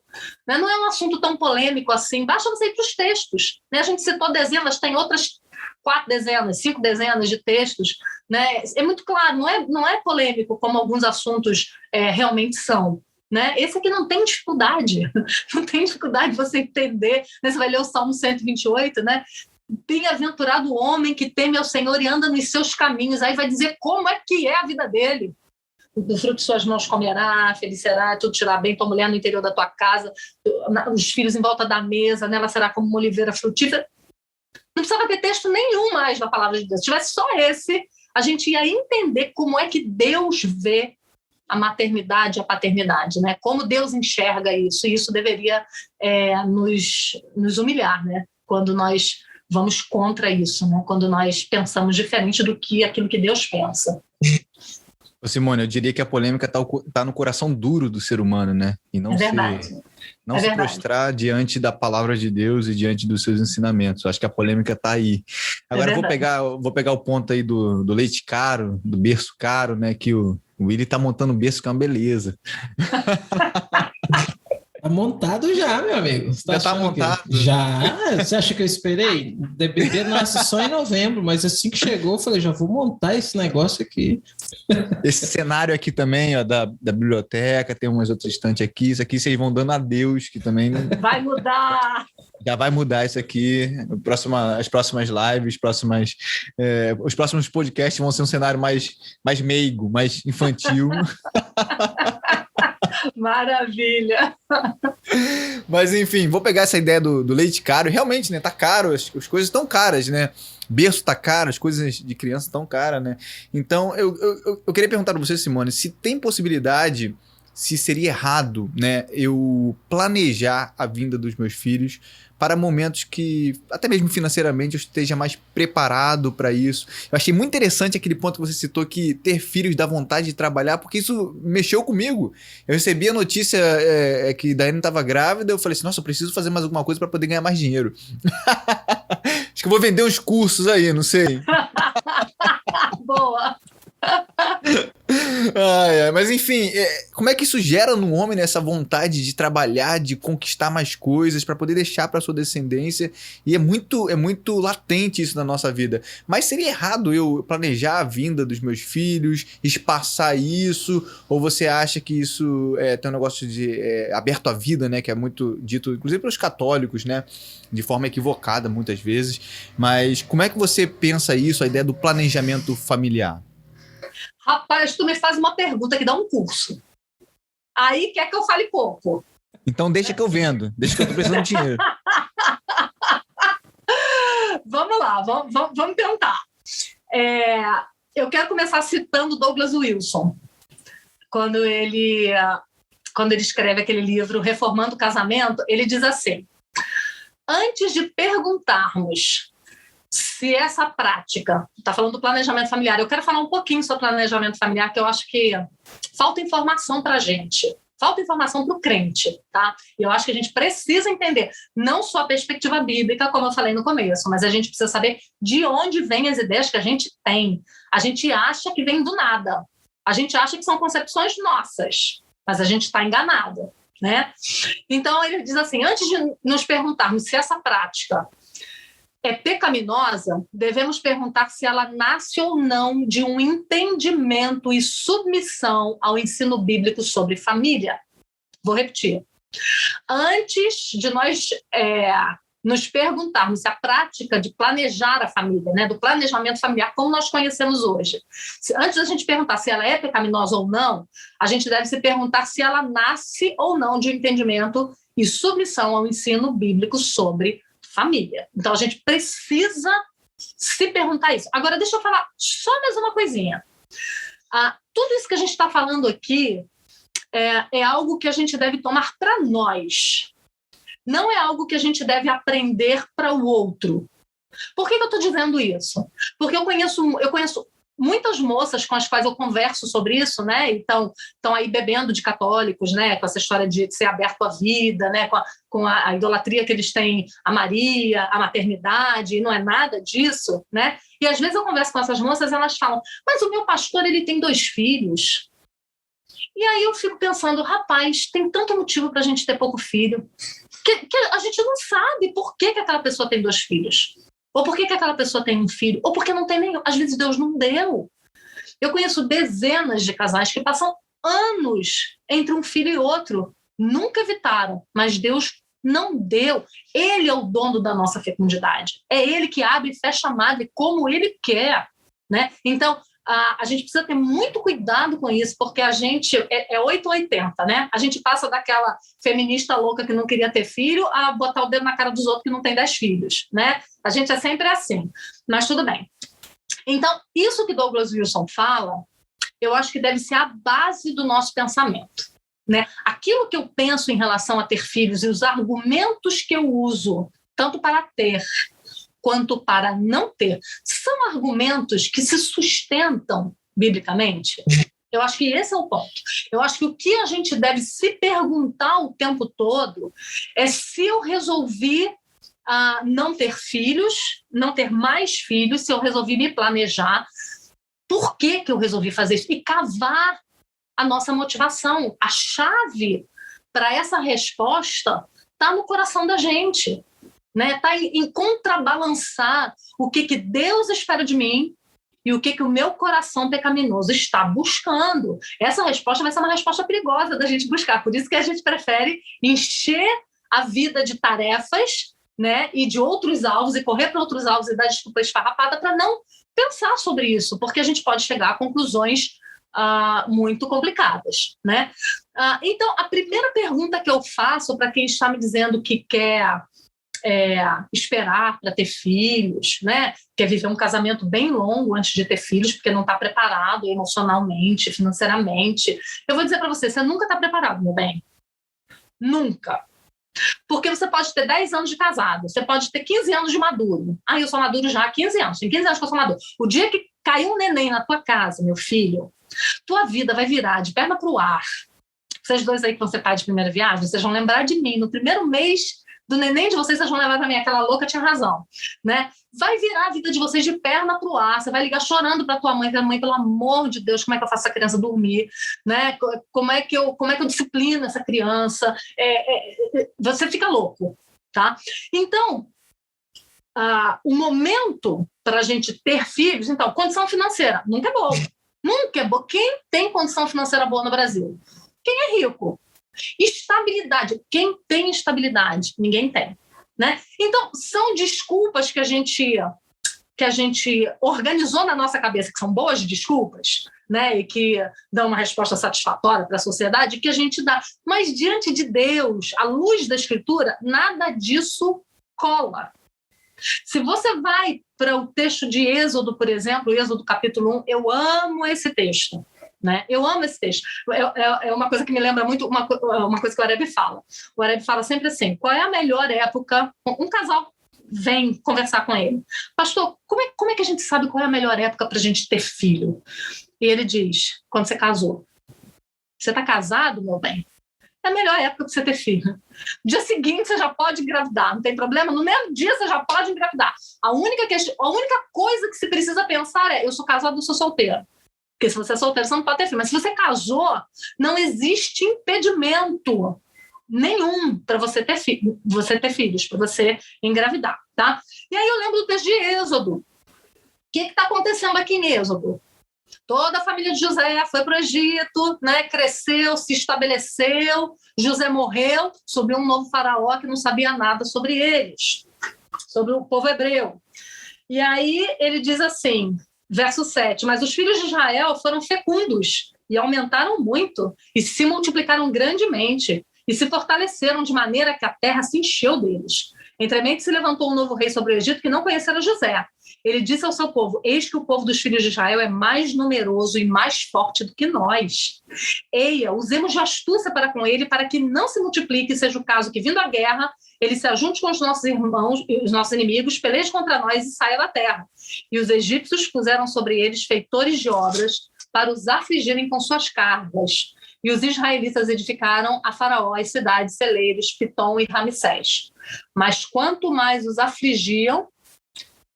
S3: né? Não é um assunto tão polêmico assim, basta você ir para os textos, né? A gente citou dezenas, tem outras 4 dezenas, 5 dezenas de textos, né? É muito claro, não é polêmico como alguns assuntos realmente são, né? Esse aqui não tem dificuldade, não tem dificuldade de você entender, né? Você vai ler o Salmo 128, né? Bem-aventurado o homem que teme ao Senhor e anda nos seus caminhos, aí vai dizer como é que é a vida dele. Do fruto de suas mãos comerá, feliz será, tudo te irá bem, tua mulher no interior da tua casa, os filhos em volta da mesa, né? Ela será como uma oliveira frutífera. Não precisava ter texto nenhum mais na palavra de Deus. Se tivesse só esse, a gente ia entender como é que Deus vê a maternidade e a paternidade, né? Como Deus enxerga isso. E isso deveria nos humilhar, né? Quando nós vamos contra isso, né? Quando nós pensamos diferente do que aquilo que Deus pensa.
S2: Ô Simone, eu diria que a polêmica tá no coração duro do ser humano, né? E não se prostrar diante da palavra de Deus e diante dos seus ensinamentos. Eu acho que a polêmica tá aí. Agora vou pegar o ponto aí do leite caro, do berço caro, né? Que o Willy tá montando um berço que é uma beleza.
S1: Tá montado já, meu amigo.
S2: Já tá montado?
S1: Já? Você acha que eu esperei? O bebê nasce só em novembro, mas assim que chegou, eu falei, já vou montar esse negócio aqui.
S2: Esse cenário aqui também, ó, da biblioteca, tem umas outras estantes aqui. Isso aqui vocês vão dando adeus, que também...
S3: Vai mudar!
S2: Já vai mudar isso aqui. As próximas lives, os próximos podcasts vão ser um cenário mais meigo, mais infantil.
S3: Maravilha!
S2: Mas enfim, vou pegar essa ideia do leite caro. Realmente, né? Tá caro, as coisas estão caras, né? Berço tá caro, as coisas de criança estão caras, né? Então, eu queria perguntar para você, Simone, se tem possibilidade, se seria errado, né, eu planejar a vinda dos meus filhos para momentos que, até mesmo financeiramente, eu esteja mais preparado para isso. Eu achei muito interessante aquele ponto que você citou, que ter filhos dá vontade de trabalhar, porque isso mexeu comigo. Eu recebi a notícia que Daiane estava grávida, eu falei assim, nossa, eu preciso fazer mais alguma coisa para poder ganhar mais dinheiro. Acho que eu vou vender uns cursos aí, não sei.
S3: Boa!
S2: Mas enfim, como é que isso gera no homem, né, essa vontade de trabalhar, de conquistar mais coisas para poder deixar para sua descendência? E é muito latente isso na nossa vida. Mas seria errado eu planejar a vinda dos meus filhos, espaçar isso? Ou você acha que isso tem um negócio de aberto à vida, né, que é muito dito, inclusive pelos católicos, né, de forma equivocada muitas vezes? Mas como é que você pensa isso, a ideia do planejamento familiar?
S3: Rapaz, tu me faz uma pergunta que dá um curso. Aí quer que eu fale pouco.
S2: Então deixa que eu vendo. Deixa que eu tô precisando de dinheiro.
S3: Vamos lá, vamos tentar. Eu quero começar citando Douglas Wilson. Quando ele escreve aquele livro Reformando o Casamento, ele diz assim: antes de perguntarmos se essa prática, está falando do planejamento familiar, eu quero falar um pouquinho sobre planejamento familiar, que eu acho que falta informação para a gente, falta informação para o crente, tá? E eu acho que a gente precisa entender não só a perspectiva bíblica, como eu falei no começo, mas a gente precisa saber de onde vêm as ideias que a gente tem. A gente acha que vem do nada, a gente acha que são concepções nossas, mas a gente está enganado, né? Então ele diz assim, antes de nos perguntarmos se essa prática é pecaminosa, devemos perguntar se ela nasce ou não de um entendimento e submissão ao ensino bíblico sobre família. Vou repetir. Antes de nós nos perguntarmos se a prática de planejar a família, né, do planejamento familiar como nós conhecemos hoje, antes da gente perguntar se ela é pecaminosa ou não, a gente deve se perguntar se ela nasce ou não de um entendimento e submissão ao ensino bíblico sobre família. Então, a gente precisa se perguntar isso. Agora, deixa eu falar só mais uma coisinha. Tudo isso que a gente está falando aqui é algo que a gente deve tomar para nós. Não é algo que a gente deve aprender para o outro. Por que eu estou dizendo isso? Porque eu conheço muitas moças com as quais eu converso sobre isso, né? Então, estão aí bebendo de católicos, né? Com essa história de ser aberto à vida, né? Com a idolatria que eles têm a Maria, a maternidade, e não é nada disso, né? E às vezes eu converso com essas moças e elas falam, mas o meu pastor, ele tem 2 filhos. E aí eu fico pensando, rapaz, tem tanto motivo para a gente ter pouco filho, que a gente não sabe por que aquela pessoa tem 2 filhos. Ou por que aquela pessoa tem um filho, ou porque não tem nenhum. Às vezes Deus não deu. Eu conheço dezenas de casais que passam anos entre um filho e outro. Nunca evitaram, mas Deus não deu. Ele é o dono da nossa fecundidade. É ele que abre e fecha a madre como ele quer, né? Então, A gente precisa ter muito cuidado com isso, porque a gente é 880, né? A gente passa daquela feminista louca que não queria ter filho a botar o dedo na cara dos outros que não tem 10 filhos, né? A gente é sempre assim, mas tudo bem. Então, isso que Douglas Wilson fala, eu acho que deve ser a base do nosso pensamento, né? Aquilo que eu penso em relação a ter filhos e os argumentos que eu uso, tanto para ter quanto para não ter, são argumentos que se sustentam biblicamente? Eu acho que esse é o ponto. Eu acho que o que a gente deve se perguntar o tempo todo é se eu resolvi não ter filhos, não ter mais filhos, se eu resolvi me planejar, por que eu resolvi fazer isso? E cavar a nossa motivação. A chave para essa resposta está no coração da gente. Está em contrabalançar o que Deus espera de mim e o que o meu coração pecaminoso está buscando. Essa resposta vai ser uma resposta perigosa da gente buscar, por isso que a gente prefere encher a vida de tarefas, né, e de outros alvos, e correr para outros alvos e dar desculpa esfarrapada para não pensar sobre isso, porque a gente pode chegar a conclusões muito complicadas, né? Então, a primeira pergunta que eu faço para quem está me dizendo que quer esperar para ter filhos, né? Quer viver um casamento bem longo antes de ter filhos, porque não está preparado emocionalmente, financeiramente. Eu vou dizer para você, você nunca está preparado, meu bem. Nunca. Porque você pode ter 10 anos de casado, você pode ter 15 anos de maduro. Eu sou maduro já há 15 anos, tem 15 anos que eu sou maduro. O dia que cair um neném na tua casa, meu filho, tua vida vai virar de perna pro ar. Vocês dois aí que vão ser pai de primeira viagem, vocês vão lembrar de mim. No primeiro mês do neném de vocês vão levar para mim, aquela louca tinha razão, né? Vai virar a vida de vocês de perna pro ar, você vai ligar chorando para tua mãe, pelo amor de Deus, como é que eu faço essa criança dormir, né? Como é que eu disciplino essa criança? Você fica louco, tá? Então, o momento para a gente ter filhos, então, condição financeira, nunca é boa. Nunca é boa. Quem tem condição financeira boa no Brasil? Quem é rico? Estabilidade. Quem tem estabilidade? Ninguém tem, né? Então, são desculpas que a gente organizou na nossa cabeça, que são boas desculpas, né? E que dão uma resposta satisfatória para a sociedade, que a gente dá. Mas, diante de Deus, à luz da Escritura, nada disso cola. Se você vai para o texto de Êxodo, por exemplo, Êxodo capítulo 1, eu amo esse texto. Né? Eu amo esse texto. É uma coisa que me lembra muito uma coisa que o Arebe fala. O Arebe fala sempre assim: qual é a melhor época? Um casal vem conversar com ele. Pastor, como é que a gente sabe qual é a melhor época para a gente ter filho? E ele diz: quando você casou. Você está casado, meu bem? É a melhor época para você ter filho. No dia seguinte você já pode engravidar, não tem problema. No mesmo dia você já pode engravidar. A única coisa que se precisa pensar é: eu sou casado ou sou solteira? Porque se você é solteiro, você não pode ter filho. Mas se você casou, não existe impedimento nenhum para você ter filhos, para você engravidar, tá? E aí eu lembro do texto de Êxodo. O que está acontecendo aqui em Êxodo? Toda a família de José foi para o Egito, né? Cresceu, se estabeleceu. José morreu, subiu um novo faraó que não sabia nada sobre eles, sobre o povo hebreu. E aí ele diz assim... Verso 7, mas os filhos de Israel foram fecundos e aumentaram muito e se multiplicaram grandemente e se fortaleceram de maneira que a terra se encheu deles. Entremente se levantou um novo rei sobre o Egito que não conhecera José. Ele disse ao seu povo: eis que o povo dos filhos de Israel é mais numeroso e mais forte do que nós. Eia, usemos de astúcia para com ele, para que não se multiplique, seja o caso que, vindo a guerra, ele se ajunte com os nossos irmãos e os nossos inimigos, peleje contra nós e saia da terra. E os egípcios puseram sobre eles feitores de obras para os afligirem com suas cargas. E os israelitas edificaram a Faraó as cidades, celeiros, Pitom e Ramsés. Mas quanto mais os afligiam,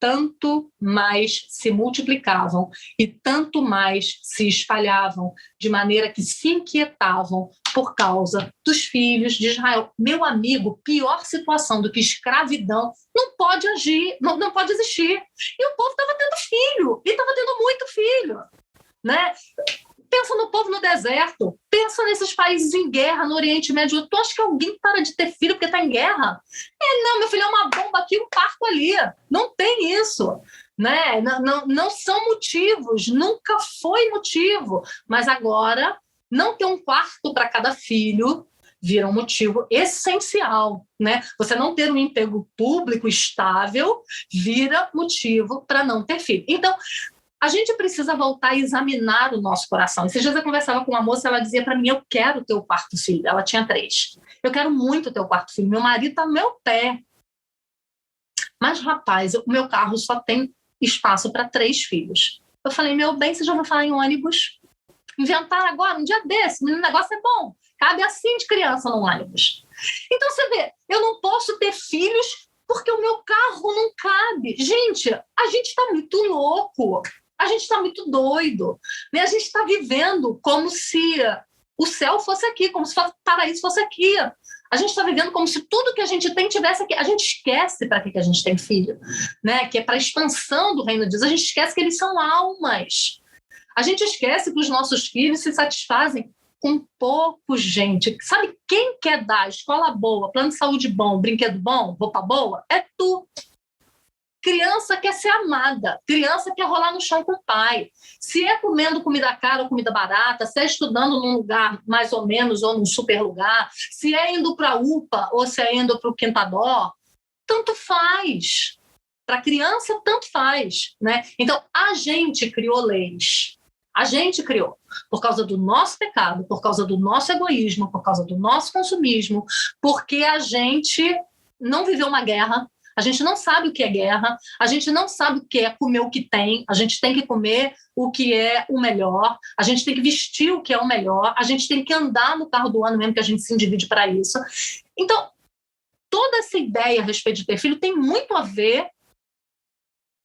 S3: tanto mais se multiplicavam e tanto mais se espalhavam, de maneira que se inquietavam por causa dos filhos de Israel. Meu amigo, pior situação do que escravidão não pode não pode existir. E o povo estava tendo filho, e estava tendo muito filho, né? Pensa no povo no deserto, pensa nesses países em guerra no Oriente Médio. Tu acha que alguém para de ter filho porque está em guerra? Não, meu filho, é uma bomba aqui, um parto ali. Não tem isso. né? Não são motivos, nunca foi motivo, mas agora não ter um quarto para cada filho vira um motivo essencial, né? Você não ter um emprego público estável vira motivo para não ter filho. Então, a gente precisa voltar a examinar o nosso coração. Esses dias eu conversava com uma moça, ela dizia para mim, eu quero ter o quarto filho. Ela tinha 3. Eu quero muito ter o quarto filho. Meu marido está no meu pé. Mas, rapaz, o meu carro só tem espaço para 3 filhos. Eu falei, meu bem, você já vai falar em ônibus? Inventaram agora, um dia desse, o negócio é bom. Cabe assim de criança no ônibus. Então, você vê, eu não posso ter filhos porque o meu carro não cabe. Gente, a gente está muito louco. A gente está muito doido. Né? A gente está vivendo como se o céu fosse aqui, como se o paraíso fosse aqui. A gente está vivendo como se tudo que a gente tem tivesse aqui. A gente esquece para que a gente tem filho, né? Que é para a expansão do reino de Deus. A gente esquece que eles são almas. A gente esquece que os nossos filhos se satisfazem com pouco, gente. Sabe quem quer dar escola boa, plano de saúde bom, brinquedo bom, roupa boa? É tu. Criança quer ser amada, criança quer rolar no chão com o pai. Se é comendo comida cara ou comida barata, se é estudando num lugar mais ou menos ou num super lugar, se é indo para a UPA ou se é indo para o Quintadó, tanto faz. Para a criança, tanto faz. Né? Então, a gente criou leis. A gente criou. Por causa do nosso pecado, por causa do nosso egoísmo, por causa do nosso consumismo, porque a gente não viveu uma guerra. A gente não sabe o que é guerra, a gente não sabe o que é comer o que tem, a gente tem que comer o que é o melhor, a gente tem que vestir o que é o melhor, a gente tem que andar no carro do ano mesmo, que a gente se endivide para isso. Então, toda essa ideia a respeito de ter filho tem muito a ver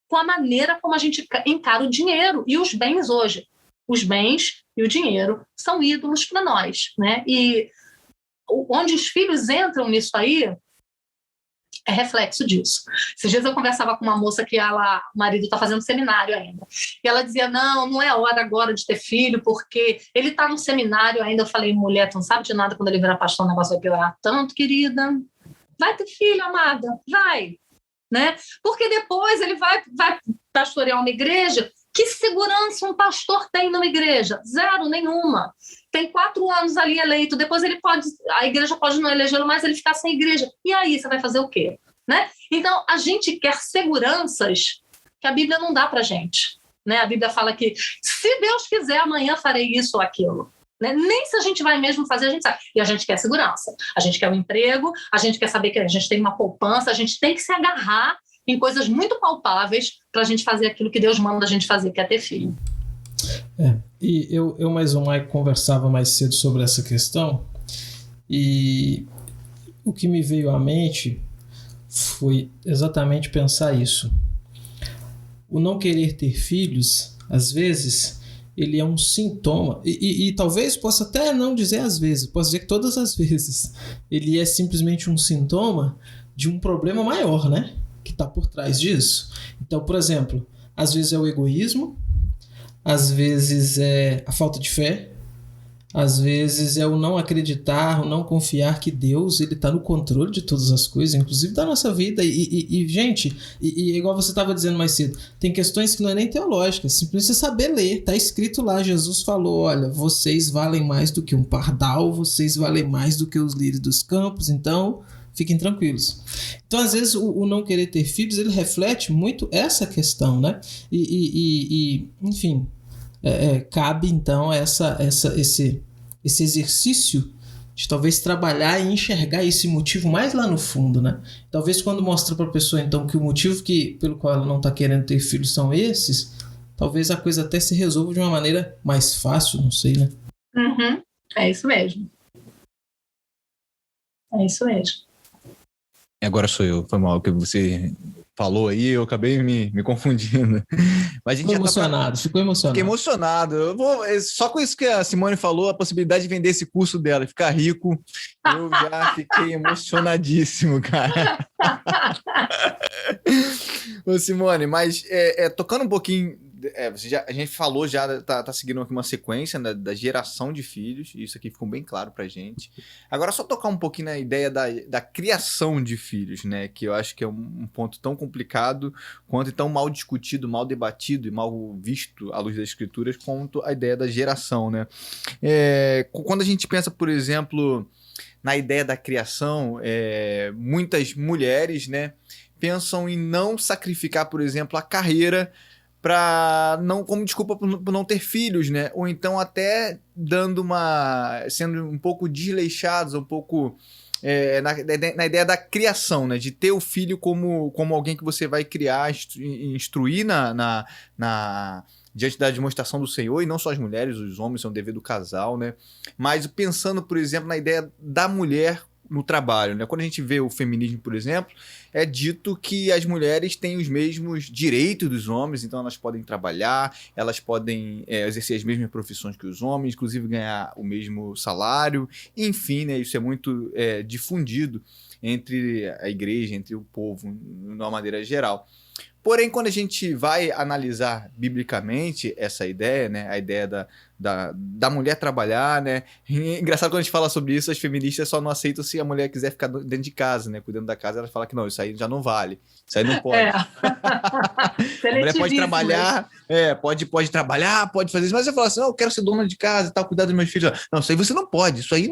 S3: com a maneira como a gente encara o dinheiro e os bens hoje. Os bens e o dinheiro são ídolos para nós, né? E onde os filhos entram nisso aí, é reflexo disso. Esses dias eu conversava com uma moça que o marido está fazendo seminário ainda. E ela dizia, não é hora agora de ter filho, porque ele está no seminário ainda. Eu falei, mulher, tu não sabe de nada, quando ele virar pastor, o negócio vai piorar tanto, querida. Vai ter filho, amada, vai. Né? Porque depois ele vai pastorear uma igreja. Que segurança um pastor tem numa igreja? Zero, nenhuma. Tem 4 anos ali eleito, depois a igreja pode não elegê-lo mais, ele ficar sem igreja. E aí, você vai fazer o quê? Né? Então, a gente quer seguranças que a Bíblia não dá para a gente. Né? A Bíblia fala que, se Deus quiser, amanhã farei isso ou aquilo. Né? Nem se a gente vai mesmo fazer, a gente sabe. E a gente quer segurança. A gente quer um emprego, a gente quer saber que a gente tem uma poupança, a gente tem que se agarrar em coisas muito palpáveis para a gente fazer aquilo que Deus manda a gente fazer, que é ter filho.
S1: E eu mais o Mike conversava mais cedo sobre essa questão, e o que me veio à mente foi exatamente pensar isso. O não querer ter filhos, às vezes, ele é um sintoma, e talvez possa até não dizer às vezes, posso dizer que todas as vezes, ele é simplesmente um sintoma de um problema maior, né? Que está por trás disso. Então, por exemplo, às vezes é o egoísmo, às vezes é a falta de fé, às vezes é o não acreditar, o não confiar que Deus ele está no controle de todas as coisas, inclusive da nossa vida. Gente, igual você estava dizendo mais cedo, tem questões que não é nem teológicas, simplesmente você saber ler. Está escrito lá, Jesus falou, olha, vocês valem mais do que um pardal, vocês valem mais do que os lírios dos campos, então fiquem tranquilos. Então, às vezes, o não querer ter filhos, ele reflete muito essa questão, né? Enfim, cabe, então, esse exercício de talvez trabalhar e enxergar esse motivo mais lá no fundo, né? Talvez quando mostra para a pessoa, então, que o motivo pelo qual ela não está querendo ter filhos são esses, talvez a coisa até se resolva de uma maneira mais fácil, não sei, né?
S3: Uhum. É isso mesmo. É isso mesmo.
S2: Agora sou eu, foi mal o que você falou aí, eu acabei me confundindo. Mas a gente
S1: ficou emocionado.
S2: Fiquei emocionado. Só com isso que a Simone falou, a possibilidade de vender esse curso dela e ficar rico, eu já fiquei emocionadíssimo, cara. Ô Simone, mas tocando um pouquinho a gente falou já, tá seguindo aqui uma sequência, né, da geração de filhos, e isso aqui ficou bem claro pra gente. Agora, só tocar um pouquinho na ideia da criação de filhos, né, que eu acho que é um ponto tão complicado quanto tão mal discutido, mal debatido e mal visto à luz das escrituras, quanto a ideia da geração, né. Quando a gente pensa, por exemplo, na ideia da criação, muitas mulheres, né, pensam em não sacrificar, por exemplo, a carreira como desculpa por não ter filhos, né? Ou então até sendo um pouco desleixados, um pouco na ideia da criação, né? De ter o filho como alguém que você vai criar, instruir diante da demonstração do Senhor, e não só as mulheres, os homens, são dever do casal, né? Mas pensando, por exemplo, na ideia da mulher no trabalho, né? Quando a gente vê o feminismo, por exemplo, é dito que as mulheres têm os mesmos direitos dos homens, então elas podem trabalhar, elas podem exercer as mesmas profissões que os homens, inclusive ganhar o mesmo salário, enfim, né? Isso é muito difundido entre a igreja, entre o povo, de uma maneira geral. Porém, quando a gente vai analisar biblicamente essa ideia, né, a ideia da mulher trabalhar, né, engraçado quando a gente fala sobre isso, as feministas só não aceitam se a mulher quiser ficar dentro de casa, né, cuidando da casa, elas falam que não, isso aí já não vale, isso aí não pode. A mulher pode trabalhar, pode trabalhar, pode fazer isso, mas você fala assim, não, eu quero ser dona de casa e tal, cuidar dos meus filhos. Não, isso aí você não pode, isso aí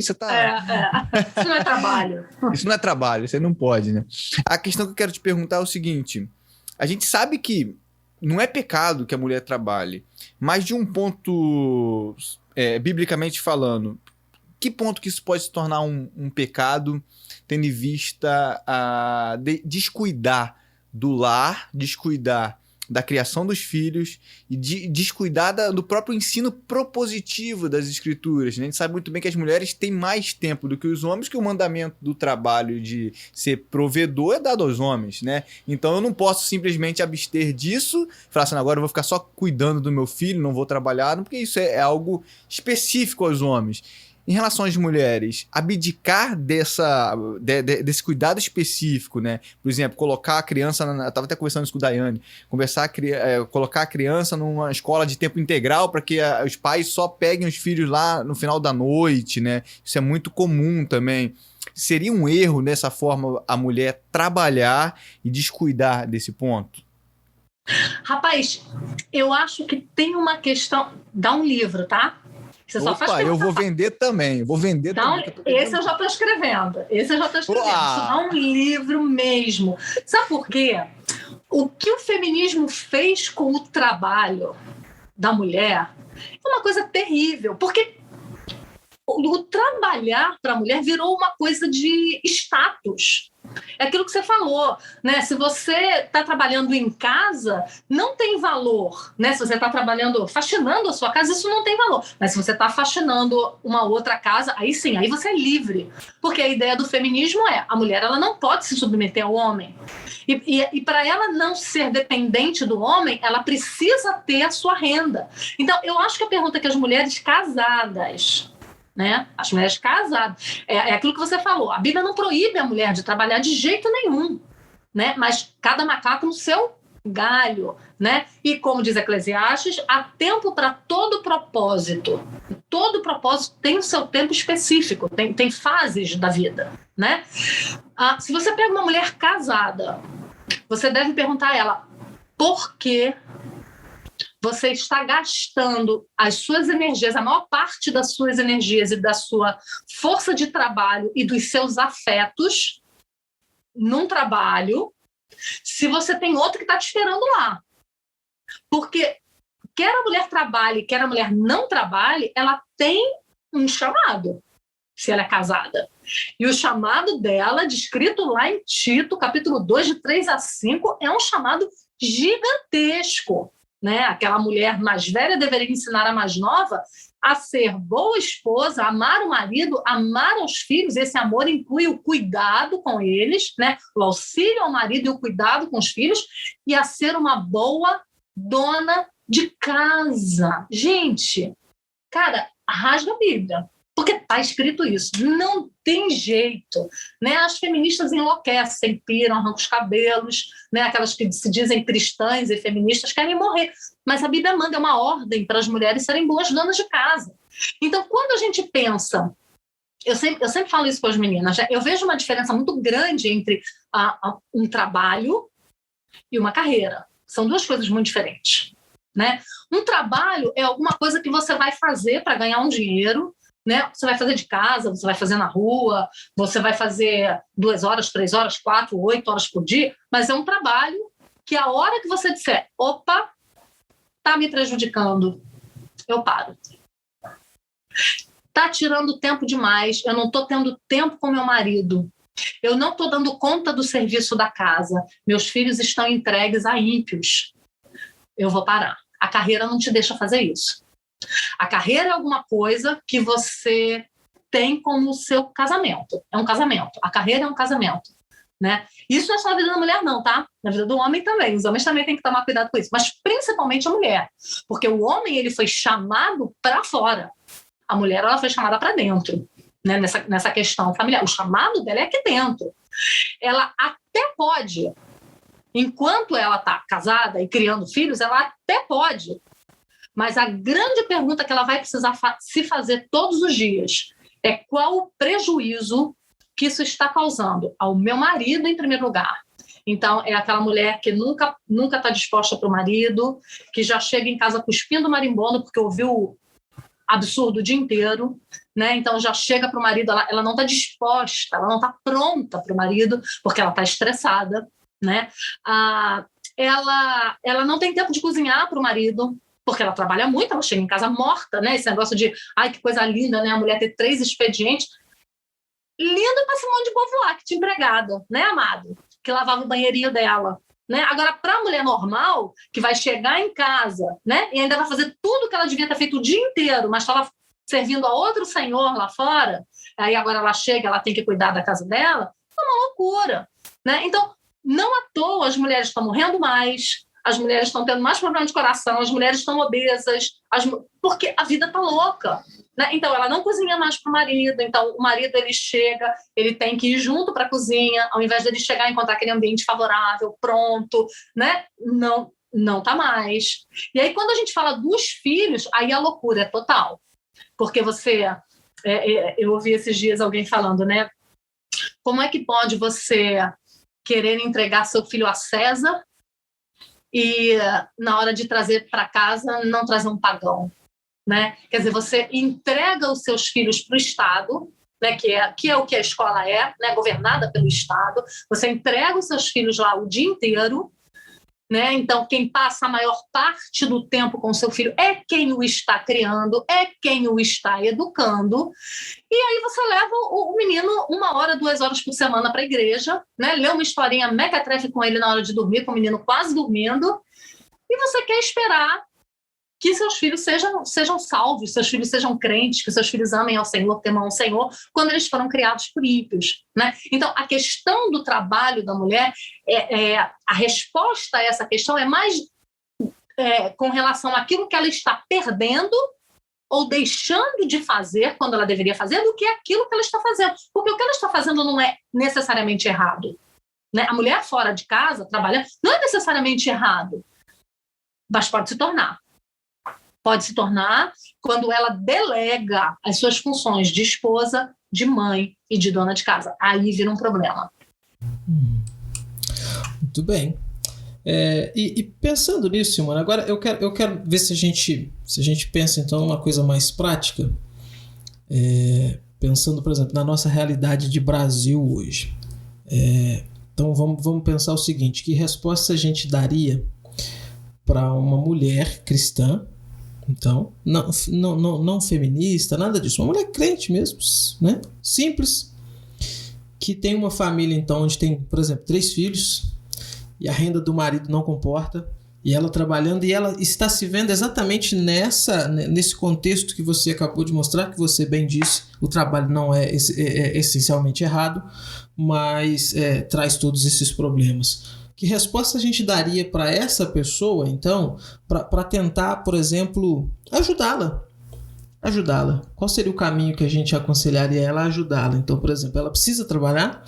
S2: você tá...
S3: Isso não é trabalho.
S2: Isso não é trabalho, isso aí não pode, né. A questão que eu quero te perguntar é o seguinte: a gente sabe que não é pecado que a mulher trabalhe, mas de um ponto, biblicamente falando, que ponto que isso pode se tornar um pecado, tendo em vista a descuidar do lar, descuidar da criação dos filhos e descuidar do próprio ensino propositivo das escrituras, né? A gente sabe muito bem que as mulheres têm mais tempo do que os homens, que o mandamento do trabalho de ser provedor é dado aos homens, né? Então eu não posso simplesmente abster disso, falar assim, agora eu vou ficar só cuidando do meu filho, não vou trabalhar, porque isso é algo específico aos homens. Em relação às mulheres, abdicar desse cuidado específico, né? Por exemplo, colocar a criança... Eu estava até conversando isso com o Daiane. Colocar a criança numa escola de tempo integral para que os pais só peguem os filhos lá no final da noite, né? Isso é muito comum também. Seria um erro, dessa forma, a mulher trabalhar e descuidar desse ponto?
S3: Rapaz, eu acho que tem uma questão... Dá um livro, tá? Você só faz
S2: eu vou vender também.
S3: Esse eu já estou escrevendo. Isso dá um livro mesmo. Sabe por quê? O que o feminismo fez com o trabalho da mulher é uma coisa terrível. Porque o trabalhar para a mulher virou uma coisa de status. É aquilo que você falou, né? Se você está trabalhando em casa, não tem valor, né? Se você está faxinando a sua casa, isso não tem valor. Mas se você está faxinando uma outra casa, aí sim, aí você é livre. Porque a ideia do feminismo é, a mulher ela não pode se submeter ao homem. E para ela não ser dependente do homem, ela precisa ter a sua renda. Então, eu acho que a pergunta que as mulheres casadas... né? As mulheres casadas. É aquilo que você falou. A Bíblia não proíbe a mulher de trabalhar de jeito nenhum, né? Mas cada macaco no seu galho, né? E como diz Eclesiastes, há tempo para todo propósito. Todo propósito tem o seu tempo específico, tem fases da vida, né? Se você pega uma mulher casada, você deve perguntar a ela por que você está gastando as suas energias, a maior parte das suas energias e da sua força de trabalho e dos seus afetos num trabalho, se você tem outro que está te esperando lá. Porque quer a mulher trabalhe, quer a mulher não trabalhe, ela tem um chamado, se ela é casada. E o chamado dela, descrito lá em Tito, capítulo 2, de 3 a 5, é um chamado gigantesco. Né? Aquela mulher mais velha deveria ensinar a mais nova a ser boa esposa, amar o marido, amar os filhos. Esse amor inclui o cuidado com eles, né? O auxílio ao marido e o cuidado com os filhos, e a ser uma boa dona de casa. Gente, cara, rasga a Bíblia. porque está escrito isso. Não tem jeito, né? As feministas enlouquecem, piram, arrancam os cabelos, né? Aquelas que se dizem cristãs e feministas querem morrer. Mas a Bíblia manda uma ordem para as mulheres serem boas donas de casa. Então, quando a gente pensa... Eu sempre falo isso com as meninas, eu vejo uma diferença muito grande entre um trabalho e uma carreira. São duas coisas muito diferentes, né? Um trabalho é alguma coisa que você vai fazer para ganhar um dinheiro, né? Você vai fazer de casa, você vai fazer na rua, você vai fazer 2 horas, 3 horas, 4, 8 horas por dia, mas é um trabalho que a hora que você disser, opa, tá me prejudicando, eu paro. Tá tirando tempo demais, eu não estou tendo tempo com meu marido, eu não estou dando conta do serviço da casa, meus filhos estão entregues a ímpios, eu vou parar. A carreira não te deixa fazer isso. A carreira é alguma coisa que você tem como o seu casamento, é um casamento, a carreira é um casamento, né? Isso não é só na vida da mulher não, tá? Na vida do homem também, os homens também têm que tomar cuidado com isso, mas principalmente a mulher, porque o homem ele foi chamado para fora. A mulher ela foi chamada para dentro, né? Nessa questão familiar. O chamado dela é aqui dentro. Ela até pode, enquanto ela está casada e criando filhos, ela até pode. Mas a grande pergunta que ela vai precisar se fazer todos os dias é qual o prejuízo que isso está causando ao meu marido, em primeiro lugar. Então, é aquela mulher que nunca está disposta para o marido, que já chega em casa cuspindo marimbondo porque ouviu absurdo o dia inteiro, né? Então já chega para o marido, ela não está disposta, ela não está pronta para o marido, porque ela está estressada, né? Ela não tem tempo de cozinhar para o marido, porque ela trabalha muito, ela chega em casa morta, né? Esse negócio de, ai, que coisa linda, né? A mulher ter 3 expedientes. Lindo para Simone de Beauvoir, que tinha empregada, né, amado? Que lavava o banheirinho dela. Né? Agora, para a mulher normal, que vai chegar em casa, né, e ainda vai fazer tudo que ela devia ter feito o dia inteiro, mas estava servindo a outro senhor lá fora, aí agora ela chega, ela tem que cuidar da casa dela, é uma loucura. Né? Então, não à toa as mulheres estão morrendo mais, as mulheres estão tendo mais problemas de coração, as mulheres estão obesas, porque a vida está louca. Né? Então, ela não cozinha mais para o marido, então o marido ele chega, ele tem que ir junto para a cozinha, ao invés de ele chegar e encontrar aquele ambiente favorável, pronto, né? Não está mais. E aí, quando a gente fala dos filhos, aí a loucura é total. Porque eu ouvi esses dias alguém falando, né? Como é que pode você querer entregar seu filho a César e na hora de trazer para casa não trazer um pagão? Né? Quer dizer, você entrega os seus filhos para o Estado, né, que é o que a escola é, né, governada pelo Estado, você entrega os seus filhos lá o dia inteiro, né? Então quem passa a maior parte do tempo com o seu filho é quem o está criando, é quem o está educando, e aí você leva o menino 1 hora, 2 horas por semana para a igreja, né? Lê uma historinha mequetrefe com ele na hora de dormir, com o menino quase dormindo, e você quer esperar que seus filhos sejam salvos, seus filhos sejam crentes, que seus filhos amem ao Senhor, temam ao Senhor, quando eles foram criados por ímpios. Né? Então, a questão do trabalho da mulher, a resposta a essa questão é mais com relação àquilo que ela está perdendo ou deixando de fazer quando ela deveria fazer, do que aquilo que ela está fazendo. Porque o que ela está fazendo não é necessariamente errado. Né? A mulher fora de casa, trabalhando, não é necessariamente errado, mas pode se tornar. Pode se tornar quando ela delega as suas funções de esposa, de mãe e de dona de casa. Aí vira um problema.
S1: Muito bem. E pensando nisso, Simone, agora eu quero ver se a gente pensa então numa coisa mais prática. Pensando, por exemplo, na nossa realidade de Brasil hoje. Então vamos pensar o seguinte: que resposta a gente daria para uma mulher cristã? Então, não feminista, nada disso. Uma mulher crente mesmo, né? Simples, que tem uma família, então, onde tem, por exemplo, 3 filhos, e a renda do marido não comporta, e ela trabalhando, e ela está se vendo exatamente nesse contexto que você acabou de mostrar, que você bem disse, o trabalho não é essencialmente errado, mas traz todos esses problemas. Que resposta a gente daria para essa pessoa, então, para tentar, por exemplo, ajudá-la ajudá-la. Qual seria o caminho que a gente aconselharia ela a ajudá-la? Então, por exemplo, ela precisa trabalhar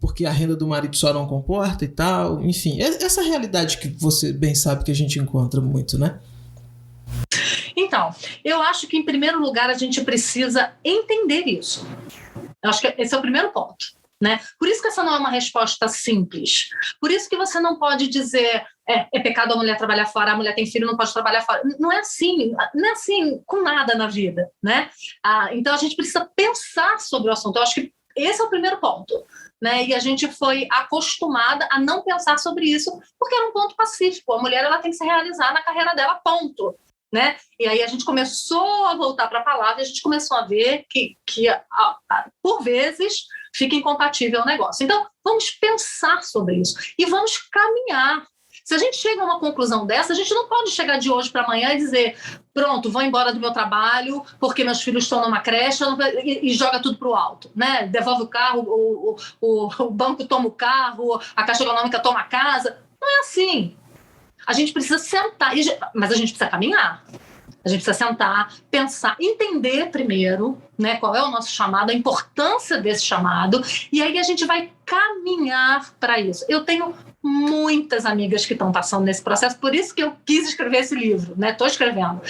S1: porque a renda do marido só não comporta e tal, enfim, essa realidade que você bem sabe que a gente encontra muito, né?
S3: Então, eu acho que em primeiro lugar a gente precisa entender isso. Eu acho que esse é o primeiro ponto, né? Por isso que essa não é uma resposta simples. Por isso que você não pode dizer é pecado a mulher trabalhar fora, a mulher tem filho, não pode trabalhar fora. Não é assim com nada na vida, né? Então a gente precisa pensar sobre o assunto. Eu acho que esse é o primeiro ponto, né? E a gente foi acostumada a não pensar sobre isso porque era um ponto pacífico. A mulher ela tem que se realizar na carreira dela, ponto. Né? E aí a gente começou a voltar para a palavra e a gente começou a ver que por vezes fica incompatível o negócio. Então, vamos pensar sobre isso e vamos caminhar. Se a gente chega a uma conclusão dessa, a gente não pode chegar de hoje para amanhã e dizer pronto, vou embora do meu trabalho porque meus filhos estão numa creche e joga tudo para o alto, né? Devolve o carro, o banco toma o carro, a Caixa Econômica toma a casa. Não é assim. A gente precisa sentar, mas a gente precisa caminhar. A gente precisa sentar, pensar, entender primeiro, né, qual é o nosso chamado, a importância desse chamado, e aí a gente vai caminhar para isso. Eu tenho muitas amigas que estão passando nesse processo, por isso que eu quis escrever esse livro, né? Estou escrevendo.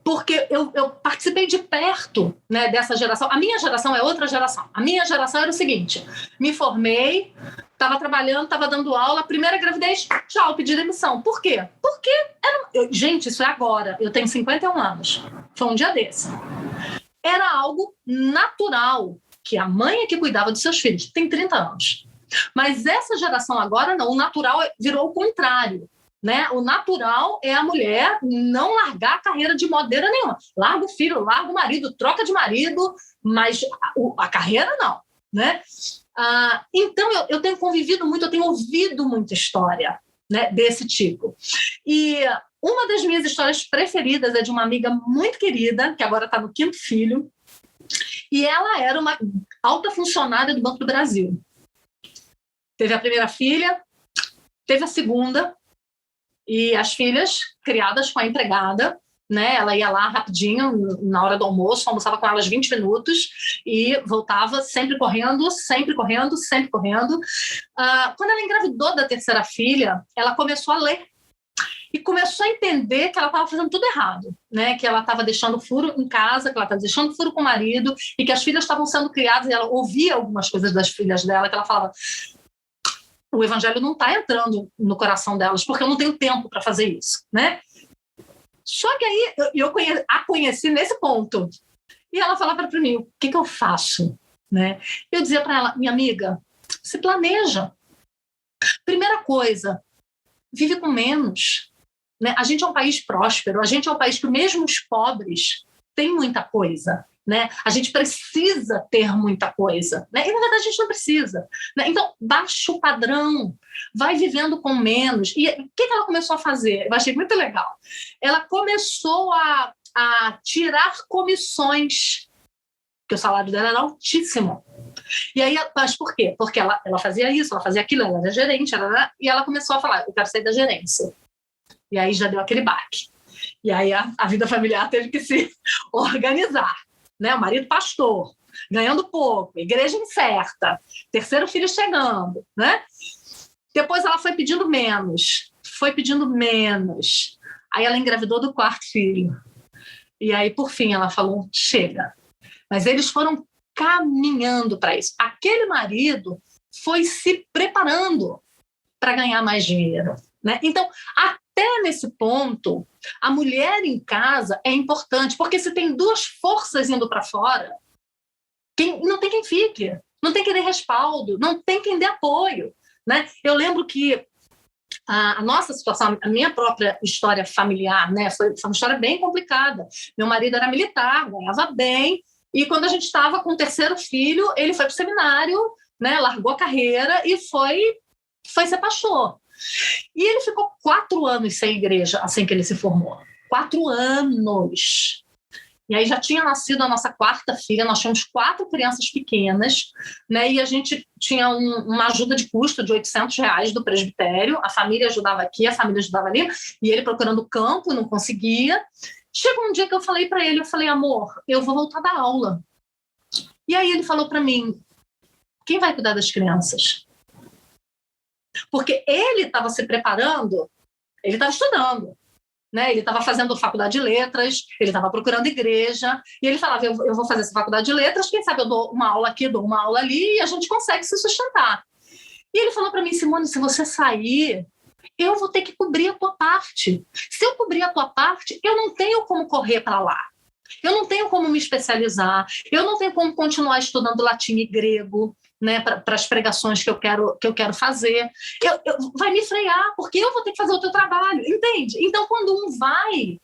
S3: Porque eu participei de perto, né, dessa geração. A minha geração é outra geração. A minha geração era o seguinte: me formei, estava trabalhando, estava dando aula, primeira gravidez, tchau, pedi demissão. Por quê? Porque gente, isso é agora. Eu tenho 51 anos. Foi um dia desse. Era algo natural que a mãe é que cuidava dos seus filhos. Tem 30 anos. Mas essa geração agora não. O natural virou o contrário. Né? O natural é a mulher não largar a carreira de maneira nenhuma. Larga o filho, larga o marido, troca de marido, mas a carreira não. Né? Então, eu tenho convivido muito, eu tenho ouvido muita história, né, desse tipo. E uma das minhas histórias preferidas é de uma amiga muito querida, que agora está no 5º filho, e ela era uma alta funcionária do Banco do Brasil. Teve a primeira filha, teve a segunda, e as filhas criadas com a empregada, né? Ela ia lá rapidinho, na hora do almoço, almoçava com elas 20 minutos e voltava sempre correndo, sempre correndo, sempre correndo. Quando ela engravidou da terceira filha, ela começou a ler e começou a entender que ela estava fazendo tudo errado, né? Que ela estava deixando furo em casa, que ela estava deixando furo com o marido e que as filhas estavam sendo criadas, e ela ouvia algumas coisas das filhas dela, que ela falava: o evangelho não está entrando no coração delas, porque eu não tenho tempo para fazer isso, né? Só que aí eu a conheci nesse ponto. E ela falava para mim: o que eu faço? Né? Eu dizia para ela: minha amiga, se planeja. Primeira coisa, vive com menos. Né? A gente é um país próspero, a gente é um país que mesmo os pobres têm muita coisa. Né? A gente precisa ter muita coisa, né? E na verdade a gente não precisa, né? Então baixa o padrão, vai vivendo com menos. E o que ela começou a fazer? Eu achei muito legal. Ela começou a tirar comissões, porque o salário dela era altíssimo. E aí, mas por quê? Porque ela fazia isso, ela fazia aquilo, ela era gerente, e ela começou a falar: eu quero sair da gerência. E aí já deu aquele baque. E aí a vida familiar teve que se organizar. Né, o marido pastor, ganhando pouco, igreja incerta, terceiro filho chegando, né? Depois ela foi pedindo menos. Aí ela engravidou do 4º filho. E aí, por fim, ela falou: chega. Mas eles foram caminhando para isso. Aquele marido foi se preparando para ganhar mais dinheiro. Né? Então, até nesse ponto, a mulher em casa é importante, porque se tem 2 forças indo para fora, não tem quem fique, não tem quem dê respaldo, não tem quem dê apoio. Né? Eu lembro que a nossa situação, a minha própria história familiar, né, foi uma história bem complicada. Meu marido era militar, ganhava bem, e quando a gente estava com o 3º filho, ele foi para o seminário, né, largou a carreira e foi ser pastor. E ele ficou 4 anos sem igreja assim que ele se formou. 4 anos. E aí já tinha nascido a nossa 4ª filha, nós tínhamos 4 crianças pequenas, né? E a gente tinha uma ajuda de custo de R$800 do presbitério, a família ajudava aqui, a família ajudava ali, e ele procurando campo, não conseguia. Chegou um dia que eu falei para ele, eu falei, amor, eu vou voltar da aula. E aí ele falou para mim, quem vai cuidar das crianças? Porque ele estava se preparando, ele estava estudando, né? Ele estava fazendo faculdade de letras, ele estava procurando igreja, e ele falava, eu vou fazer essa faculdade de letras, quem sabe eu dou uma aula aqui, dou uma aula ali, e a gente consegue se sustentar. E ele falou para mim, Simone, se você sair, eu vou ter que cobrir a tua parte. Se eu cobrir a tua parte, eu não tenho como correr para lá. Eu não tenho como me especializar, eu não tenho como continuar estudando latim e grego, né, para as pregações que eu quero fazer. Vai me frear, porque eu vou ter que fazer o teu trabalho, entende? Então, quando um vai,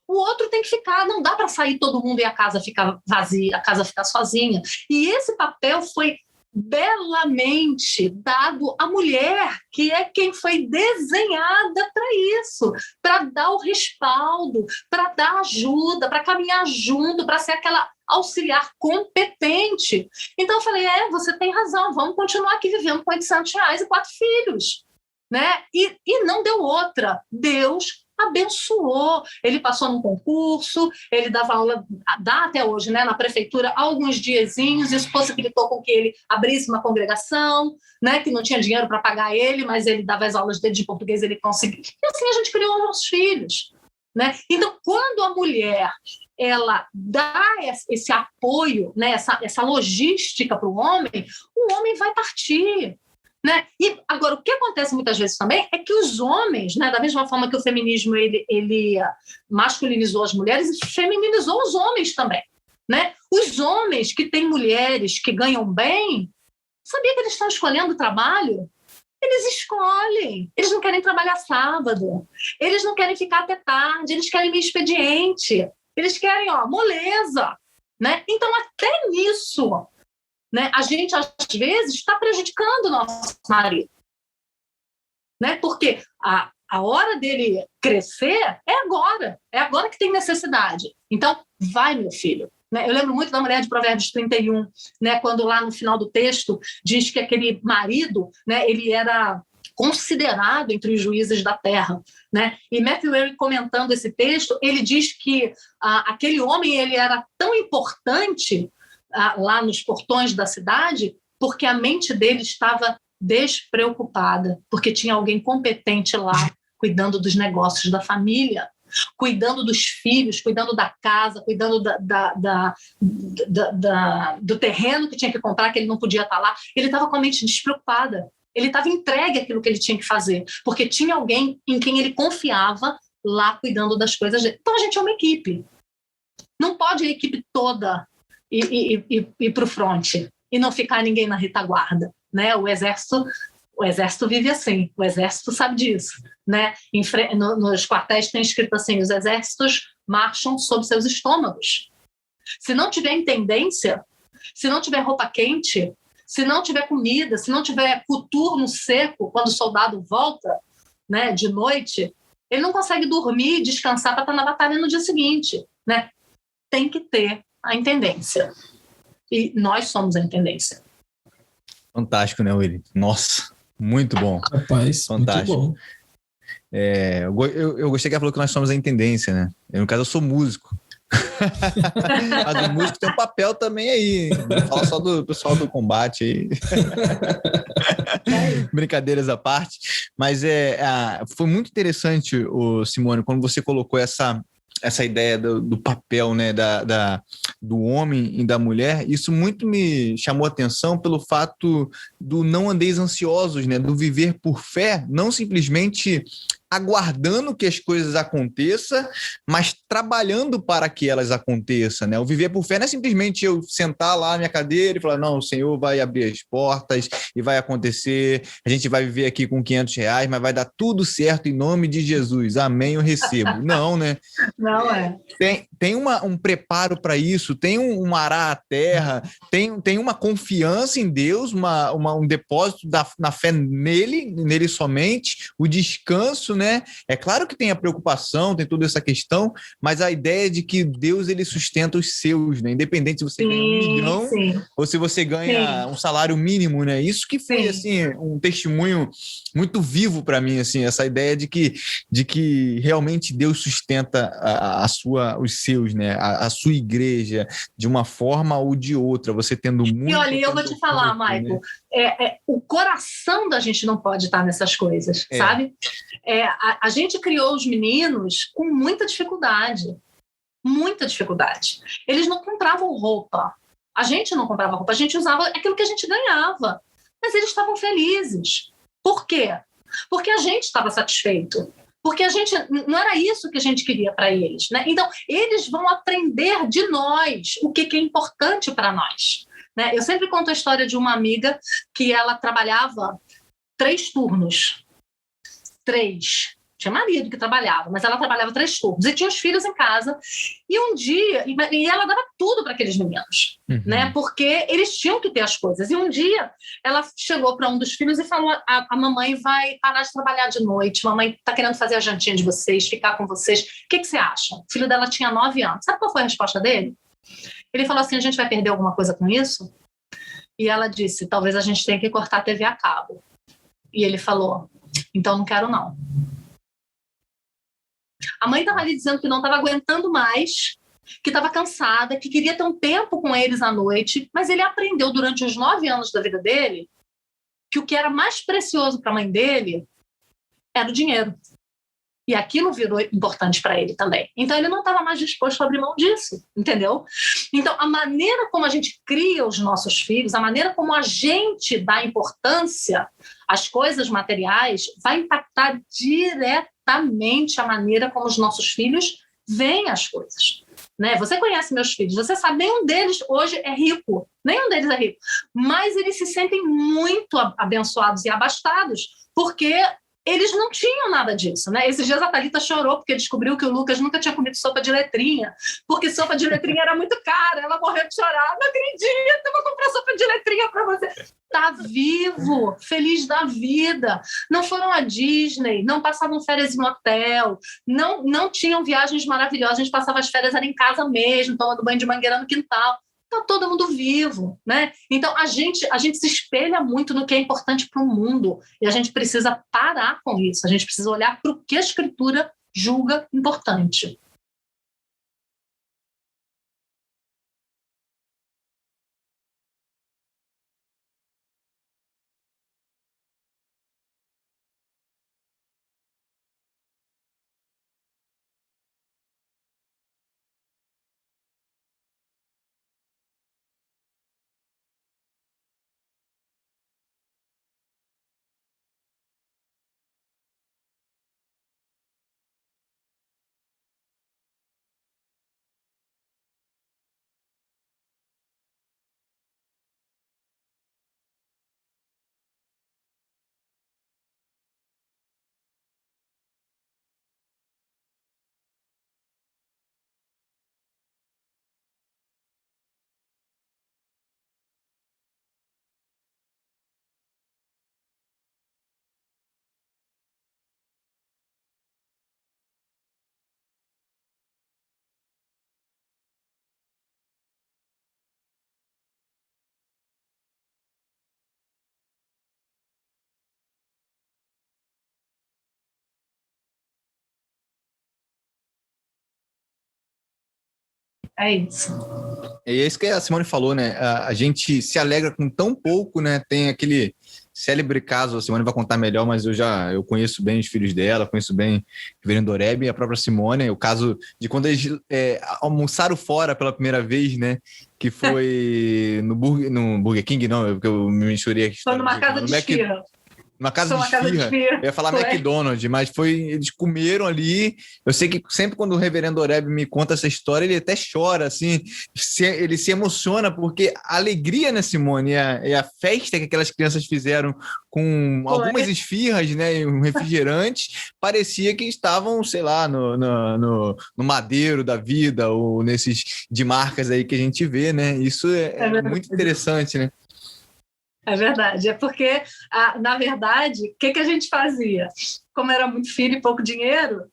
S3: o outro tem que ficar. Não dá para sair todo mundo e a casa ficar vazia, a casa ficar sozinha. E esse papel foi belamente dado à mulher, que é quem foi desenhada para isso, para dar o respaldo, para dar ajuda, para caminhar junto, para ser aquela auxiliar competente. Então eu falei, você tem razão, vamos continuar aqui vivendo com R$800 e 4 filhos, né? E não deu outra. Deus abençoou. Ele passou num concurso, ele dava aula, dá até hoje, né, na prefeitura, alguns diazinhos, isso possibilitou com que ele abrisse uma congregação, né, que não tinha dinheiro para pagar ele, mas ele dava as aulas dele de português, ele conseguiu. E assim a gente criou os nossos filhos, né? Então, quando a mulher ela dá esse apoio, né, essa logística para o homem vai partir. Né? E agora, o que acontece muitas vezes também é que os homens, né, da mesma forma que o feminismo ele masculinizou as mulheres, feminizou os homens também. Né? Os homens que têm mulheres que ganham bem, sabia que eles estão escolhendo o trabalho? Eles escolhem. Eles não querem trabalhar sábado. Eles não querem ficar até tarde. Eles querem expediente. Eles querem, moleza. Né? Então, até nisso, né, a gente, às vezes, está prejudicando o nosso marido. Né? Porque a hora dele crescer é agora que tem necessidade. Então, vai, meu filho. Né? Eu lembro muito da mulher de Provérbios 31, né, quando lá no final do texto diz que aquele marido, né, ele era considerado entre os juízes da terra. Né? E Matthew Henry, comentando esse texto, ele diz que aquele homem ele era tão importante lá nos portões da cidade, porque a mente dele estava despreocupada, porque tinha alguém competente lá, cuidando dos negócios da família, cuidando dos filhos, cuidando da casa, cuidando do terreno que tinha que comprar, que ele não podia estar lá. Ele estava com a mente despreocupada. Ele estava entregue àquilo que ele tinha que fazer, porque tinha alguém em quem ele confiava lá cuidando das coisas dele. Então, a gente é uma equipe. Não pode a equipe toda ir para o fronte e não ficar ninguém na retaguarda, né? O exército vive assim, o exército sabe disso, né? Nos quartéis tem escrito assim, os exércitos marcham sob seus estômagos. Se não tiver intendência, se não tiver roupa quente, se não tiver comida, se não tiver coturno seco quando o soldado volta, né, de noite, ele não consegue dormir e descansar para estar na batalha no dia seguinte, né? Tem que ter a intendência. E nós somos a intendência.
S2: Fantástico, né, Willy? Nossa, muito bom.
S1: Rapaz,
S2: fantástico.
S1: Muito bom.
S2: Eu gostei que ela falou que nós somos a intendência, né? No caso, eu sou músico. Mas o músico tem um papel também aí. Não fala só do pessoal do combate aí. Brincadeiras à parte. Mas foi muito interessante, Simone, quando você colocou essa ideia do papel, né, do homem e da mulher. Isso muito me chamou a atenção pelo fato do não andeis ansiosos, né, do viver por fé, não simplesmente aguardando que as coisas aconteçam, mas trabalhando para que elas aconteçam, né? O viver por fé não é simplesmente eu sentar lá na minha cadeira e falar, não, o Senhor vai abrir as portas e vai acontecer, a gente vai viver aqui com R$500, mas vai dar tudo certo em nome de Jesus, amém, eu recebo. Não, né?
S3: Não é.
S2: Tem um preparo para isso, tem um arar a terra, tem uma confiança em Deus, um depósito na fé nele somente, o descanso, né, né? É claro que tem a preocupação, tem toda essa questão, mas a ideia de que Deus ele sustenta os seus, né? Independente se você ganha 1 milhão ou se você ganha um salário mínimo, né? Isso que foi assim um testemunho muito vivo para mim, assim, essa ideia de que realmente Deus sustenta os seus, né? A sua igreja de uma forma ou de outra, você tendo muito.
S3: E olha, eu vou te falar, Michael, né? O coração da gente não pode estar nessas coisas, sabe? A gente criou os meninos com muita dificuldade. Muita dificuldade. Eles não compravam roupa. A gente não comprava roupa, a gente usava aquilo que a gente ganhava. Mas eles estavam felizes. Por quê? Porque a gente estava satisfeito. Porque a gente não era isso que a gente queria para eles, né? Então, eles vão aprender de nós o que é importante para nós, né? Eu sempre conto a história de uma amiga que ela trabalhava 3 turnos. 3. Tinha marido que trabalhava, mas ela trabalhava 3 turnos e tinha os filhos em casa. E um dia, e ela dava tudo para aqueles meninos, né? Porque eles tinham que ter as coisas. E um dia, ela chegou para um dos filhos e falou: a mamãe vai parar de trabalhar de noite, mamãe está querendo fazer a jantinha de vocês, ficar com vocês. O que você acha? O filho dela tinha 9 anos. Sabe qual foi a resposta dele? Ele falou assim: a gente vai perder alguma coisa com isso? E ela disse: talvez a gente tenha que cortar a TV a cabo. E ele falou: então não quero não. A mãe estava ali dizendo que não estava aguentando mais, que estava cansada, que queria ter um tempo com eles à noite, mas ele aprendeu durante os 9 anos da vida dele que o que era mais precioso para a mãe dele era o dinheiro. E aquilo virou importante para ele também. Então, ele não estava mais disposto a abrir mão disso, entendeu? Então, a maneira como a gente cria os nossos filhos, a maneira como a gente dá importância às coisas materiais, vai impactar diretamente a maneira como os nossos filhos veem as coisas. Né? Você conhece meus filhos, você sabe, nenhum deles hoje é rico, nenhum deles é rico, mas eles se sentem muito abençoados e abastados, porque eles não tinham nada disso, né? Esses dias a Thalita chorou porque descobriu que o Lucas nunca tinha comido sopa de letrinha, porque sopa de letrinha era muito cara. Ela morreu de chorar. Não acredito, eu vou comprar sopa de letrinha para você. Tá vivo, feliz da vida. Não foram à Disney, não passavam férias em hotel, não tinham viagens maravilhosas. A gente passava as férias era em casa mesmo, tomando banho de mangueira no quintal. Está todo mundo vivo, né? Então, a gente se espelha muito no que é importante para o mundo e a gente precisa parar com isso. A gente precisa olhar para o que a Escritura julga importante. É isso.
S2: É isso que a Simone falou, né? A gente se alegra com tão pouco, né? Tem aquele célebre caso, a Simone vai contar melhor, mas eu conheço bem os filhos dela, conheço bem o Reverendo Oreb e a própria Simone, o caso de quando eles almoçaram fora pela primeira vez, né? Que foi no Burger King, não, porque eu me misturei aqui.
S3: Foi numa casa de esfirra.
S2: Uma casa de esfirra. Eu ia falar McDonald's, mas eles comeram ali. Eu sei que sempre quando o Reverendo Oreb me conta essa história, ele até chora, assim, ele se emociona, porque a alegria, né, Simone, e a festa que aquelas crianças fizeram com algumas esfirras, né, e um refrigerante, parecia que estavam, sei lá, no Madeiro da vida, ou nesses de marcas aí que a gente vê, né? Isso é muito interessante, né?
S3: É verdade. É porque, na verdade, o que a gente fazia? Como era muito filho e pouco dinheiro,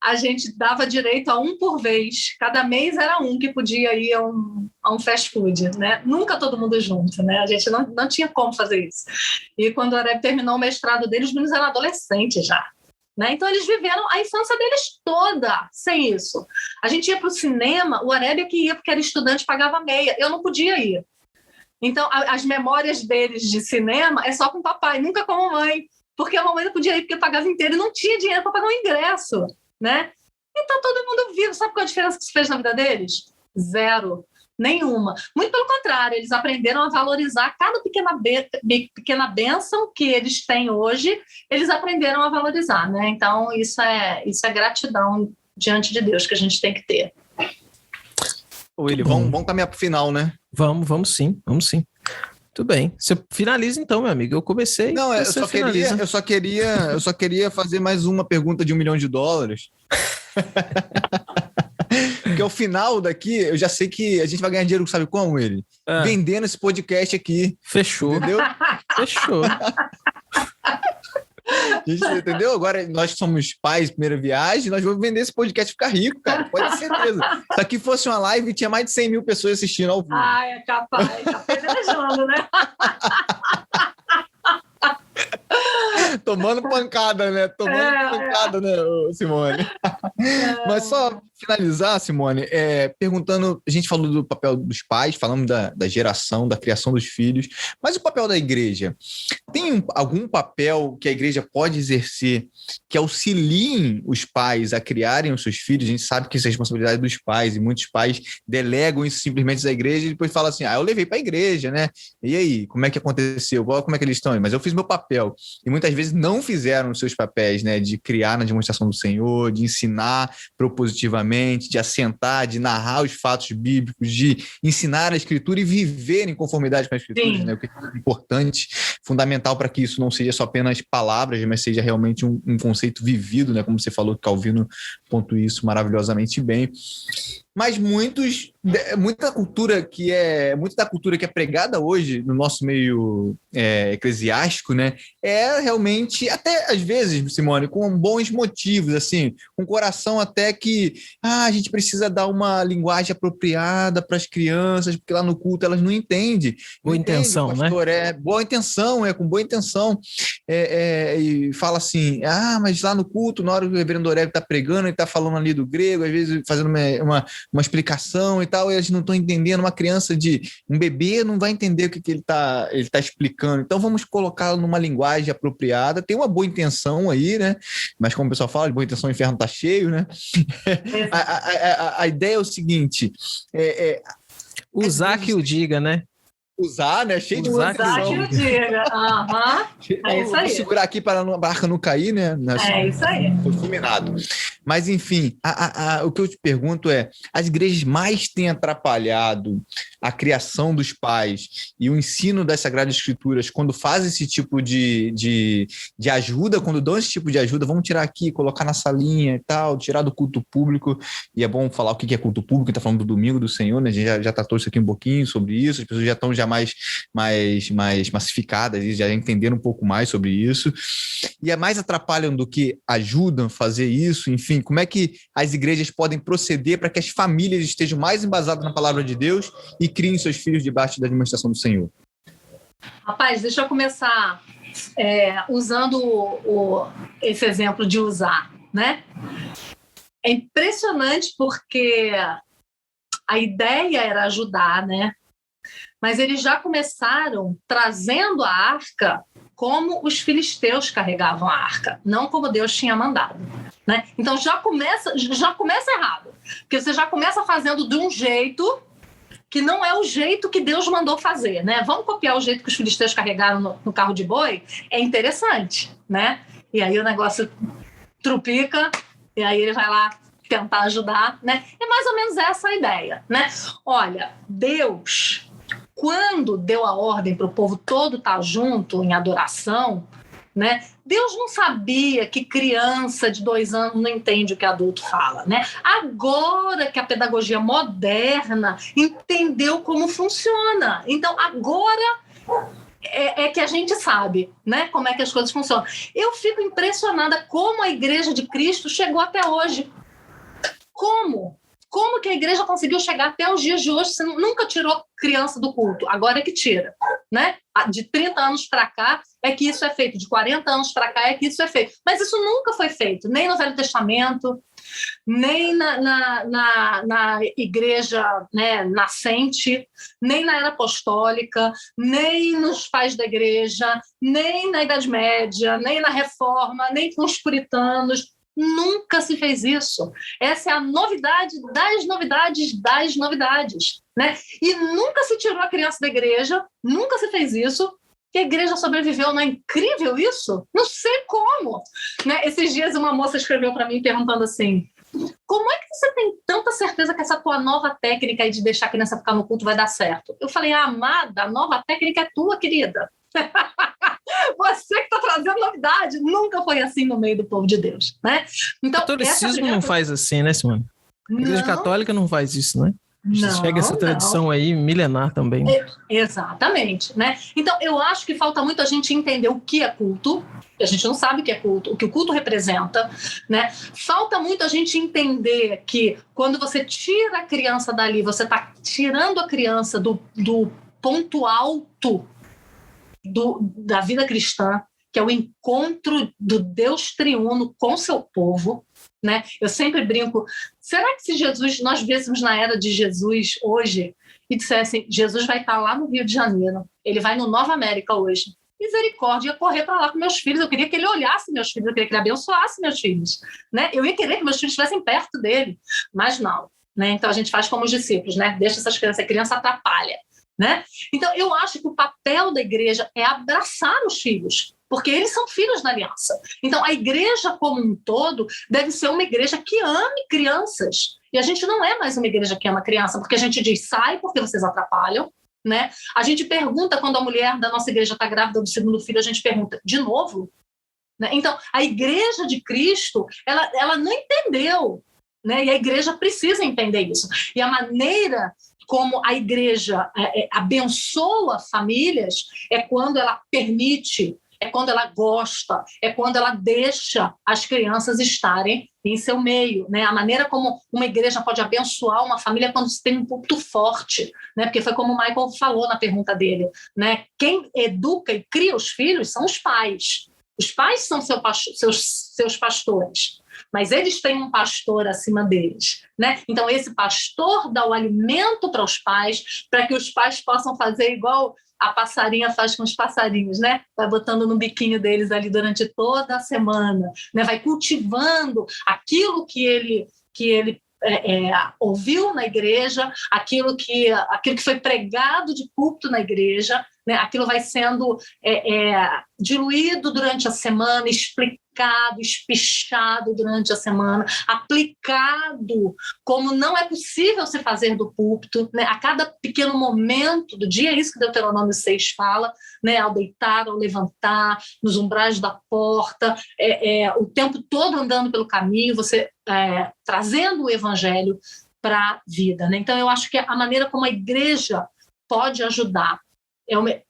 S3: a gente dava direito a um por vez. Cada mês era um que podia ir a um fast food, né? Nunca todo mundo junto, né? A gente não tinha como fazer isso. E quando o Areb terminou o mestrado dele, os meninos eram adolescentes já. Né? Então, eles viveram a infância deles toda sem isso. A gente ia para o cinema, o Areb é que ia porque era estudante, pagava meia. Eu não podia ir. Então, as memórias deles de cinema é só com o papai, nunca com a mamãe. Porque a mamãe não podia ir porque pagava inteiro e não tinha dinheiro para pagar um ingresso. Né? Então todo mundo vive. Sabe qual é a diferença que isso fez na vida deles? Zero. Nenhuma. Muito pelo contrário, eles aprenderam a valorizar cada pequena bênção que eles têm hoje, eles aprenderam a valorizar, né? Então isso é gratidão diante de Deus que a gente tem que ter.
S2: Willi, vamos caminhar para o final, né?
S4: Vamos sim. Tudo bem. Você finaliza então, meu amigo. Eu comecei.
S2: Não, eu só queria fazer mais uma pergunta de $1 milhão. Porque ao final daqui, eu já sei que a gente vai ganhar dinheiro, sabe como, ele? Vendendo esse podcast aqui.
S4: Fechou.
S2: Entendeu?
S4: Fechou.
S2: Entendeu? Agora nós somos pais, primeira viagem, nós vamos vender esse podcast e ficar rico, cara. Pode ter certeza. Se aqui fosse uma live, tinha mais de 100 mil pessoas assistindo ao vivo.
S3: É capaz. Tá pelejando, né?
S2: Tomando pancada, né? Simone? Mas só finalizar, Simone, perguntando, a gente falou do papel dos pais, falamos da geração, da criação dos filhos, mas o papel da igreja, tem algum papel que a igreja pode exercer que auxiliem os pais a criarem os seus filhos? A gente sabe que isso é responsabilidade dos pais, e muitos pais delegam isso simplesmente à igreja e depois falam assim, eu levei para a igreja, né? E aí, como é que aconteceu? Como é que eles estão? Mas eu fiz meu papel. E muitas vezes não fizeram os seus papéis, né? De criar na demonstração do Senhor, de ensinar propositivamente, de assentar, de narrar os fatos bíblicos, de ensinar a Escritura e viver em conformidade com a Escritura, né? O que é importante, fundamental para que isso não seja só apenas palavras, mas seja realmente um conceito vivido, né? Como você falou, Calvino pontua isso maravilhosamente bem. Mas muita da cultura que é pregada hoje no nosso meio eclesiástico, né, é realmente, até às vezes, Simone, com bons motivos, assim, com coração até que a gente precisa dar uma linguagem apropriada para as crianças, porque lá no culto elas não entendem.
S4: Boa intenção,
S2: pastor,
S4: né?
S2: Boa intenção, com boa intenção. E fala assim, mas lá no culto, na hora que o reverendo Oreb está pregando, ele está falando ali do grego, às vezes fazendo uma explicação e tal, e eles não estão entendendo. Um bebê não vai entender o que ele tá explicando. Então vamos colocá-lo numa linguagem apropriada. Tem uma boa intenção aí, né? Mas como o pessoal fala, de boa intenção o inferno tá cheio, né? A ideia é o seguinte:
S4: usar que o diga, né?
S2: Usar, né? Cheio de
S3: usar que o diga. É isso aí.
S2: Vou segurar aqui para a barca não cair, né?
S3: É isso aí.
S2: Foi fulminado. Mas, enfim, o que eu te pergunto é, as igrejas mais têm atrapalhado a criação dos pais e o ensino das Sagradas Escrituras quando fazem esse tipo de ajuda, quando dão esse tipo de ajuda, vamos tirar aqui, colocar na salinha e tal, tirar do culto público, e é bom falar o que é culto público, está falando do domingo do Senhor, né? A gente já tratou isso aqui um pouquinho sobre isso, as pessoas já estão mais massificadas e já entenderam um pouco mais sobre isso, e é mais atrapalham do que ajudam a fazer isso. Enfim, como é que as igrejas podem proceder para que as famílias estejam mais embasadas na palavra de Deus e criem seus filhos debaixo da administração do Senhor?
S3: Rapaz, deixa eu começar usando esse exemplo de usar, né? É impressionante porque a ideia era ajudar, né? Mas eles já começaram trazendo a arca como os filisteus carregavam a arca, não como Deus tinha mandado, né? Então já começa errado, porque você já começa fazendo de um jeito que não é o jeito que Deus mandou fazer, né? Vamos copiar o jeito que os filisteus carregaram no carro de boi? É interessante, né? E aí o negócio trupica, e aí ele vai lá tentar ajudar, né? É mais ou menos essa a ideia, né? Olha, Deus, quando deu a ordem para o povo todo estar junto em adoração, né? Deus não sabia que criança de 2 anos não entende o que adulto fala, né? Agora que a pedagogia moderna entendeu como funciona. Então, agora é que a gente sabe, né, como é que as coisas funcionam. Eu fico impressionada como a Igreja de Cristo chegou até hoje. Como que a igreja conseguiu chegar até os dias de hoje? Você nunca tirou criança do culto, agora é que tira, né? De 30 anos para cá é que isso é feito, de 40 anos para cá é que isso é feito. Mas isso nunca foi feito, nem no Velho Testamento, nem na igreja, né, nascente, nem na era apostólica, nem nos pais da igreja, nem na Idade Média, nem na Reforma, nem com os puritanos. Nunca se fez isso. Essa é a novidade das novidades das novidades, né? E nunca se tirou a criança da igreja, nunca se fez isso, e a igreja sobreviveu. Não é incrível isso? Não sei como, né? Esses dias uma moça escreveu para mim perguntando assim: como é que você tem tanta certeza que essa tua nova técnica aí de deixar a criança ficar no culto vai dar certo? Eu falei: amada, a nova técnica é tua, querida. Você que está trazendo novidade. Nunca foi assim no meio do povo de Deus, né? Então,
S4: o catolicismo não faz assim, né, Simone? A Igreja Católica não faz isso, né?
S3: Não,
S4: chega essa tradição aí milenar também.
S3: Exatamente, né? Então, eu acho que falta muito a gente entender o que é culto. A gente não sabe o que é culto, o que o culto representa, né? Falta muito a gente entender que quando você tira a criança dali, você está tirando a criança do ponto alto da vida cristã, que é o encontro do Deus triuno com seu povo, né? Eu sempre brinco, será que se nós vêssemos na era de Jesus hoje e dissessem, Jesus vai estar lá no Rio de Janeiro, ele vai no Nova América hoje, misericórdia, ia correr para lá com meus filhos, eu queria que ele olhasse meus filhos, eu queria que ele abençoasse meus filhos, né? Eu ia querer que meus filhos estivessem perto dele, mas não, né? Então a gente faz como os discípulos, né? Deixa essas crianças, a criança atrapalha, né? Então eu acho que o papel da igreja é abraçar os filhos, porque eles são filhos da aliança. Então a igreja como um todo deve ser uma igreja que ame crianças, e a gente não é mais uma igreja que ama criança, porque a gente diz, sai porque vocês atrapalham, né? A gente pergunta, quando a mulher da nossa igreja está grávida do segundo filho, a gente pergunta, de novo? Né? Então a igreja de Cristo, ela não entendeu, né? E a igreja precisa entender isso, e a maneira como a igreja abençoa famílias é quando ela permite, é quando ela gosta, é quando ela deixa as crianças estarem em seu meio, né? A maneira como uma igreja pode abençoar uma família é quando se tem um púlpito forte, né? Porque foi como o Michael falou na pergunta dele, né? Quem educa e cria os filhos são os pais. Os pais são seus pastores, mas eles têm um pastor acima deles, né? Então esse pastor dá o alimento para os pais, para que os pais possam fazer igual a passarinha faz com os passarinhos, né? Vai botando no biquinho deles ali durante toda a semana, né? Vai cultivando aquilo que ele ouviu na igreja, aquilo que foi pregado de púlpito na igreja, né? Aquilo vai sendo diluído durante a semana, explicado, espichado durante a semana, aplicado como não é possível se fazer do púlpito, né? A cada pequeno momento do dia, é isso que Deuteronômio 6 fala, né? Ao deitar, ao levantar, nos umbrais da porta, o tempo todo andando pelo caminho, você trazendo o evangelho para a vida, né? Então eu acho que a maneira como a igreja pode ajudar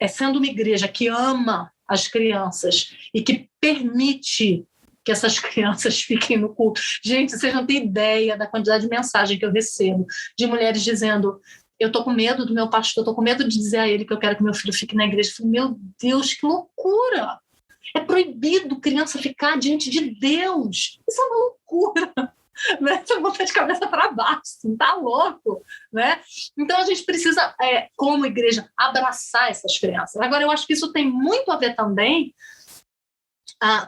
S3: sendo uma igreja que ama as crianças e que permite que essas crianças fiquem no culto. Gente, vocês não têm ideia da quantidade de mensagem que eu recebo de mulheres dizendo, eu estou com medo do meu pastor, estou com medo de dizer a ele que eu quero que meu filho fique na igreja. Eu falei, meu Deus, que loucura! É proibido criança ficar diante de Deus. Isso é uma loucura. Né? Você bota de cabeça para baixo, não tá louco, né? Então a gente precisa, como igreja, abraçar essas crianças. Agora, eu acho que isso tem muito a ver também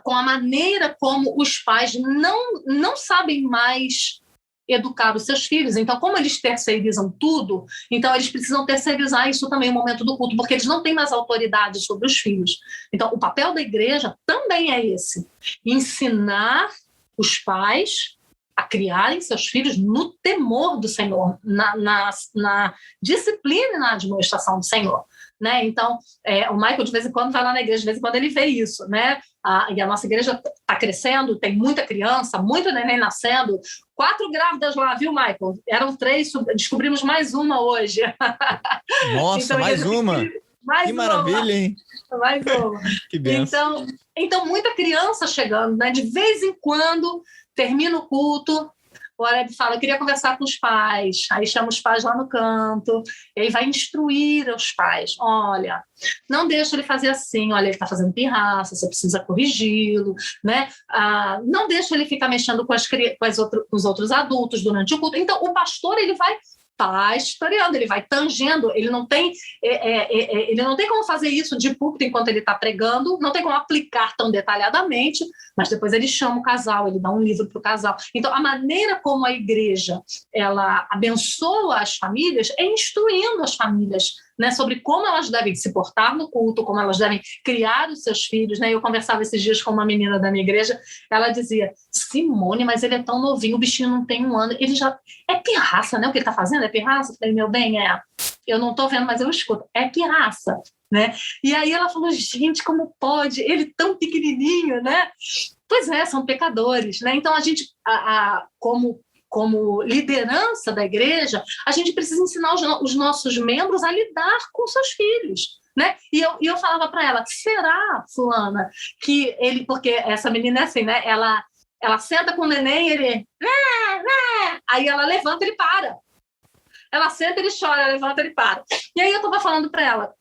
S3: com a maneira como os pais não sabem mais educar os seus filhos. Então, como eles terceirizam tudo, então eles precisam terceirizar isso também no momento do culto, porque eles não têm mais autoridade sobre os filhos. Então, o papel da igreja também é esse: ensinar os pais a criarem seus filhos no temor do Senhor, na disciplina e na admoestação do Senhor, né? Então, o Michael de vez em quando vai lá na igreja, de vez em quando ele vê isso, né? E a nossa igreja está crescendo, tem muita criança, muito neném nascendo, 4 grávidas lá, viu, Michael? Eram 3, descobrimos mais uma hoje.
S2: Nossa, então, mais uma? Que maravilha, hein?
S3: Mais uma.
S2: Que benção.
S3: Então, muita criança chegando, né? De vez em quando, termina o culto, o Oreb fala, eu queria conversar com os pais. Aí chama os pais lá no canto, e aí vai instruir os pais. Olha, não deixa ele fazer assim, olha, ele está fazendo pirraça, você precisa corrigi-lo, né? Não deixa ele ficar mexendo com os outros adultos durante o culto. Então, o pastor, ele vai pastoreando, ele vai tangendo, ele não tem como fazer isso de púlpito enquanto ele está pregando, não tem como aplicar tão detalhadamente, mas depois ele chama o casal, ele dá um livro para o casal. Então, a maneira como a igreja ela abençoa as famílias é instruindo as famílias, né, sobre como elas devem se portar no culto, como elas devem criar os seus filhos, né? Eu conversava esses dias com uma menina da minha igreja, ela dizia, Simone, mas ele é tão novinho, o bichinho não tem 1 ano, ele já... É pirraça, né? O que ele está fazendo é pirraça? Eu falei, meu bem, eu não estou vendo, mas eu escuto, é pirraça, né? E aí ela falou, gente, como pode? Ele tão pequenininho, né? Pois é, são pecadores, né? Então a gente, como liderança da igreja, a gente precisa ensinar os nossos membros a lidar com seus filhos, né? E eu falava para ela, será, fulana, que ele... Porque essa menina é assim, né? Ela senta com o neném e ele... Aí ela levanta e ele para. Ela senta, ele chora, ela levanta, ele para. E aí eu estava falando para ela,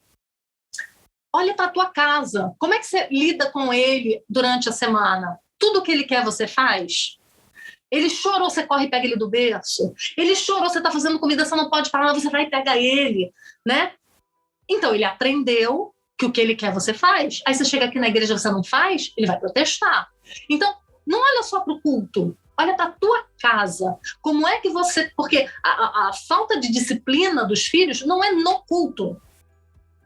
S3: olha para a tua casa, como é que você lida com ele durante a semana? Tudo que ele quer você faz? Ele chorou, você corre e pega ele do berço. Ele chorou, você está fazendo comida, você não pode parar, você vai e pega ele, né? Então, ele aprendeu que o que ele quer você faz. Aí você chega aqui na igreja e você não faz, ele vai protestar. Então, não olha só para o culto, olha para a tua casa. Como é que você... Porque a falta de disciplina dos filhos não é no culto.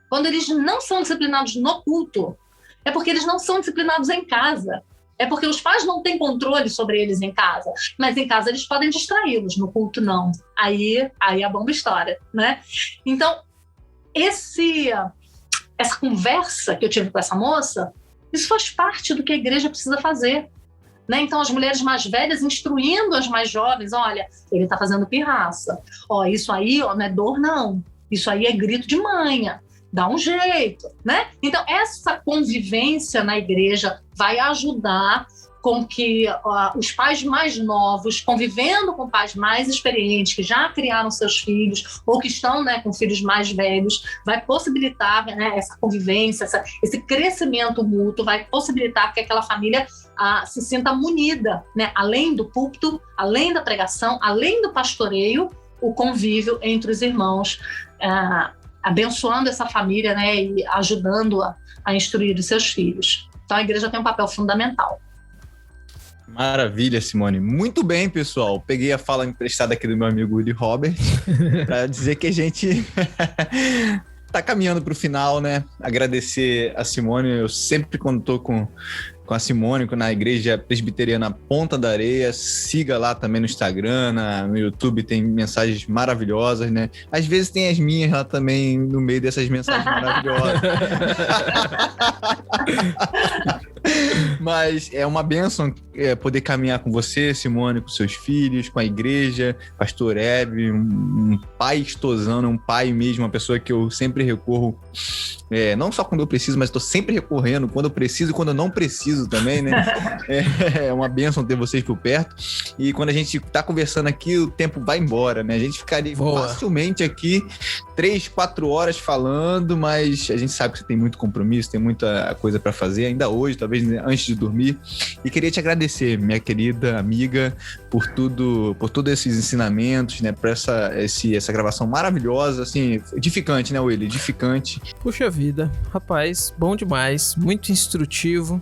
S3: Quando eles não são disciplinados no culto, é porque eles não são disciplinados em casa. É porque os pais não têm controle sobre eles em casa. Mas em casa eles podem distraí-los, no culto não. Aí a bomba estoura, né? Então, essa conversa que eu tive com essa moça, isso faz parte do que a igreja precisa fazer. Né? Então, as mulheres mais velhas instruindo as mais jovens, olha, ele está fazendo pirraça. Isso aí não é dor, não. Isso aí é grito de manha. Dá um jeito, né? Então, essa convivência na igreja vai ajudar com que os pais mais novos, convivendo com pais mais experientes, que já criaram seus filhos, ou que estão, né, com filhos mais velhos, vai possibilitar, né, essa convivência, esse crescimento mútuo, vai possibilitar que aquela família se sinta munida, né? Além do púlpito, além da pregação, além do pastoreio, o convívio entre os irmãos, abençoando essa família, né, e ajudando a instruir os seus filhos. Então, a igreja tem um papel fundamental.
S2: Maravilha, Simone. Muito bem, pessoal. Peguei a fala emprestada aqui do meu amigo Willy Robert para dizer que a gente tá caminhando para o final, né? Agradecer a Simone. Eu sempre, quando tô com a Simone, na igreja presbiteriana Ponta da Areia, siga lá também no Instagram, no YouTube, tem mensagens maravilhosas, né? Às vezes tem as minhas lá também no meio dessas mensagens maravilhosas. Mas é uma bênção poder caminhar com você, Simone, com seus filhos, com a igreja, pastor Hebe, um pai estosando, um pai mesmo, uma pessoa que eu sempre recorro, não só quando eu preciso, mas estou sempre recorrendo quando eu preciso e quando eu não preciso também, né? É uma bênção ter vocês por perto. E quando a gente tá conversando aqui, o tempo vai embora, né? A gente ficaria facilmente aqui 3-4 horas falando, mas a gente sabe que você tem muito compromisso, tem muita coisa para fazer, ainda hoje, talvez antes de dormir. E queria te agradecer, minha querida amiga, por todos esses ensinamentos, né? Por essa gravação maravilhosa, assim, edificante, né, Willy? Edificante.
S4: Puxa vida, rapaz, bom demais, muito instrutivo.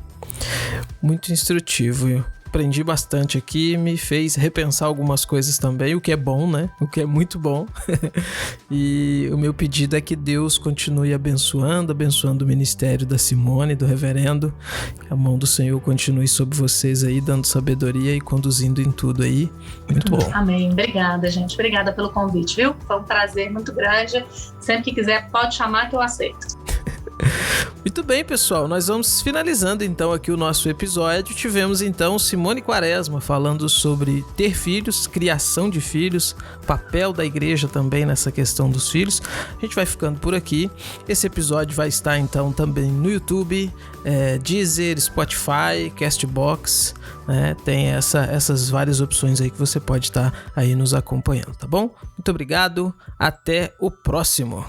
S4: Eu aprendi bastante aqui, me fez repensar algumas coisas também, o que é bom, né? O que é muito bom. E o meu pedido é que Deus continue abençoando o ministério da Simone, do reverendo. Que a mão do Senhor continue sobre vocês aí, dando sabedoria e conduzindo em tudo aí. Muito bom.
S3: Amém. Obrigada, gente. Obrigada pelo convite, viu? Foi um prazer muito grande. Sempre que quiser, pode chamar que eu aceito.
S4: Muito bem, pessoal, nós vamos finalizando então aqui o nosso episódio. Tivemos então Simone Quaresma falando sobre ter filhos, criação de filhos, papel da igreja também nessa questão dos filhos. A gente vai ficando por aqui. Esse episódio vai estar então também no YouTube, Deezer, Spotify, Castbox, né? Tem essas várias opções aí que você pode estar aí nos acompanhando, tá bom? Muito obrigado, até o próximo.